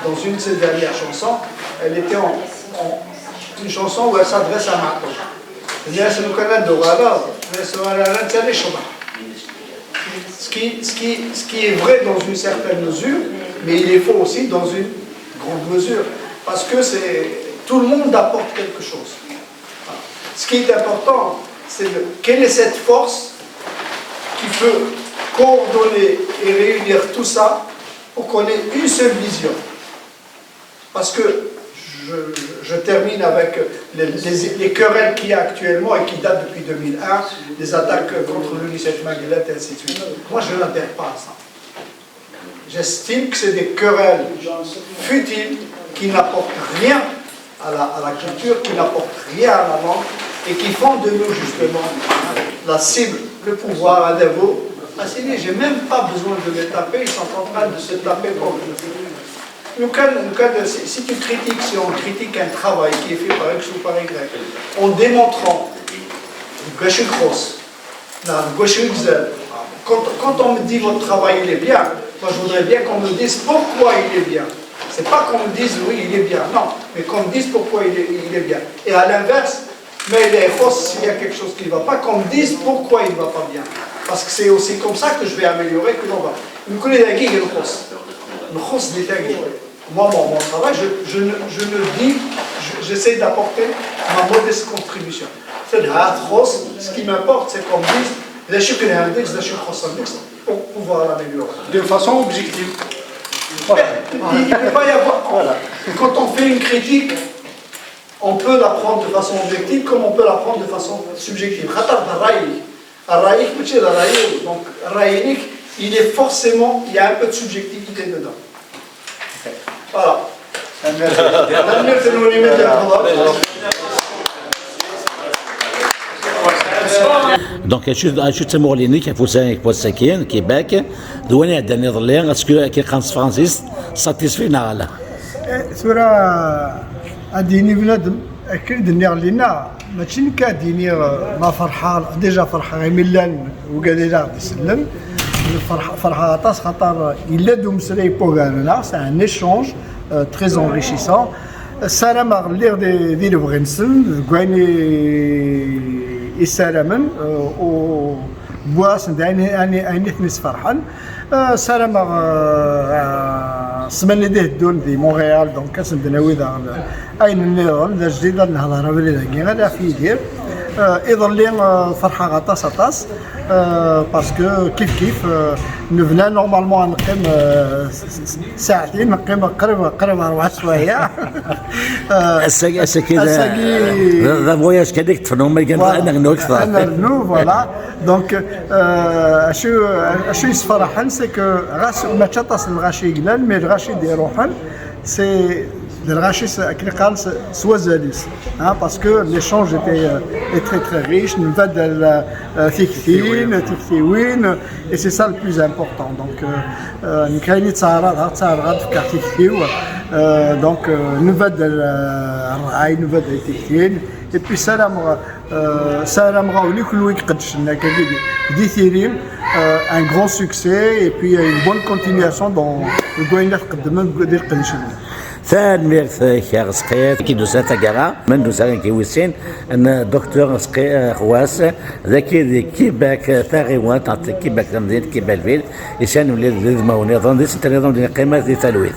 dans une de ses dernières chansons, elle était une chanson où elle s'adresse à Mato. Ce qui est vrai dans une certaine mesure, mais il est faux aussi dans une grande mesure. Parce que tout le monde apporte quelque chose. Ce qui est important, c'est quelle est cette force qui peut coordonner et réunir tout ça pour qu'on ait une seule vision. Parce que je termine avec les querelles qu'il y a actuellement et qui datent depuis 2001, les attaques contre l'UNICEF Maguilette et ainsi de suite. Moi, je n'adhère pas à ça. J'estime que c'est des querelles futiles qui n'apportent rien à la culture, qui n'apportent rien à la langue et qui font de nous justement la cible, le pouvoir à dévot. J'ai même pas besoin de les taper, ils sont en train de se taper pour si tu critiques, si on critique un travail qui est fait par X ou par Y, en démontrant quand on me dit votre travail il est bien, moi je voudrais bien qu'on me dise pourquoi il est bien. C'est pas qu'on me dise oui il est bien, non, mais qu'on me dise pourquoi il est bien. Et à l'inverse, mais les fausses, s'il y a quelque chose qui ne va pas, qu'on me dise pourquoi il ne va pas bien. Parce que c'est aussi comme ça que je vais améliorer que l'on va. Nous connaissons la guille et le khos. Le khos des tagues. moi, mon travail, j'essaie d'apporter ma modeste contribution. C'est-à-dire, ce qui m'importe, c'est qu'on dise les chiffres index, les chiffres pour pouvoir l'améliorer.
De façon objective.
Voilà. Il ne peut pas y avoir. Voilà. Quand on fait une critique, on peut la prendre de façon objective comme on peut la prendre de façon subjective. Donc, il est forcément, il y a un peu de subjectivité dedans. Voilà.
دونك شو تسمو ليني كفوسان كبوساكين كيباك دواني عندنا ظلين اسكو كي قانص فرانسيس ساتيسفي نالا
سورة اديني بنادم اكيد نير لينا ماشي كاديني ما فرحان ديجا فرحان ميلان وقال لي لا يسلم فرحه طاس خاطر الا دوم سري بوغانا سي ان ايشونج تري انريشيسون السلام غلير ديال بغنسن كواني السلام و بواس اني ثنيس فرحان سلام سمني ديه دون دي مونريال دونك كاسندناوي ذا اين النظام ذا جديد نهضر بلي غادا في يدير يظل لي فرحه غطاس طاس باسكو كيف نبنا نورمالمون نقيم ساعتين نقيم قريب 4 سوايع
الساكي ذا فواياج كذاك تفنوا ما كان انا نو اكثر
انا نو فوالا دونك اشو يسفرحن سي كو غاس ما تشطس الغاشي قلال مي الغاشي دي روحن سي الغاشي كي قال سوا زاليس parce que l'échange est très riche نبدا ثيكثين تكثيوين et c'est ça le plus important donc كاين تصارى في كارتيكثيو donc نبدا الرعاي نبدا ثيكثين et puis سلام غاولي كل ويك قدش لنا كدي ثيريم un grand succès et puis une bonne continuation dans le goïnات قدمنا ديال قدش لنا
ثان ميرث كي سقيت كي دوسا تاكارا من دوسا كي ويسين ان دكتور سقي خواس ذاكي دي كيباك تاغيوان تاع كيباك مدينه كيبالفيل يسان ولاد الموني ظن سي نظام ديال قيمه ديال تلويث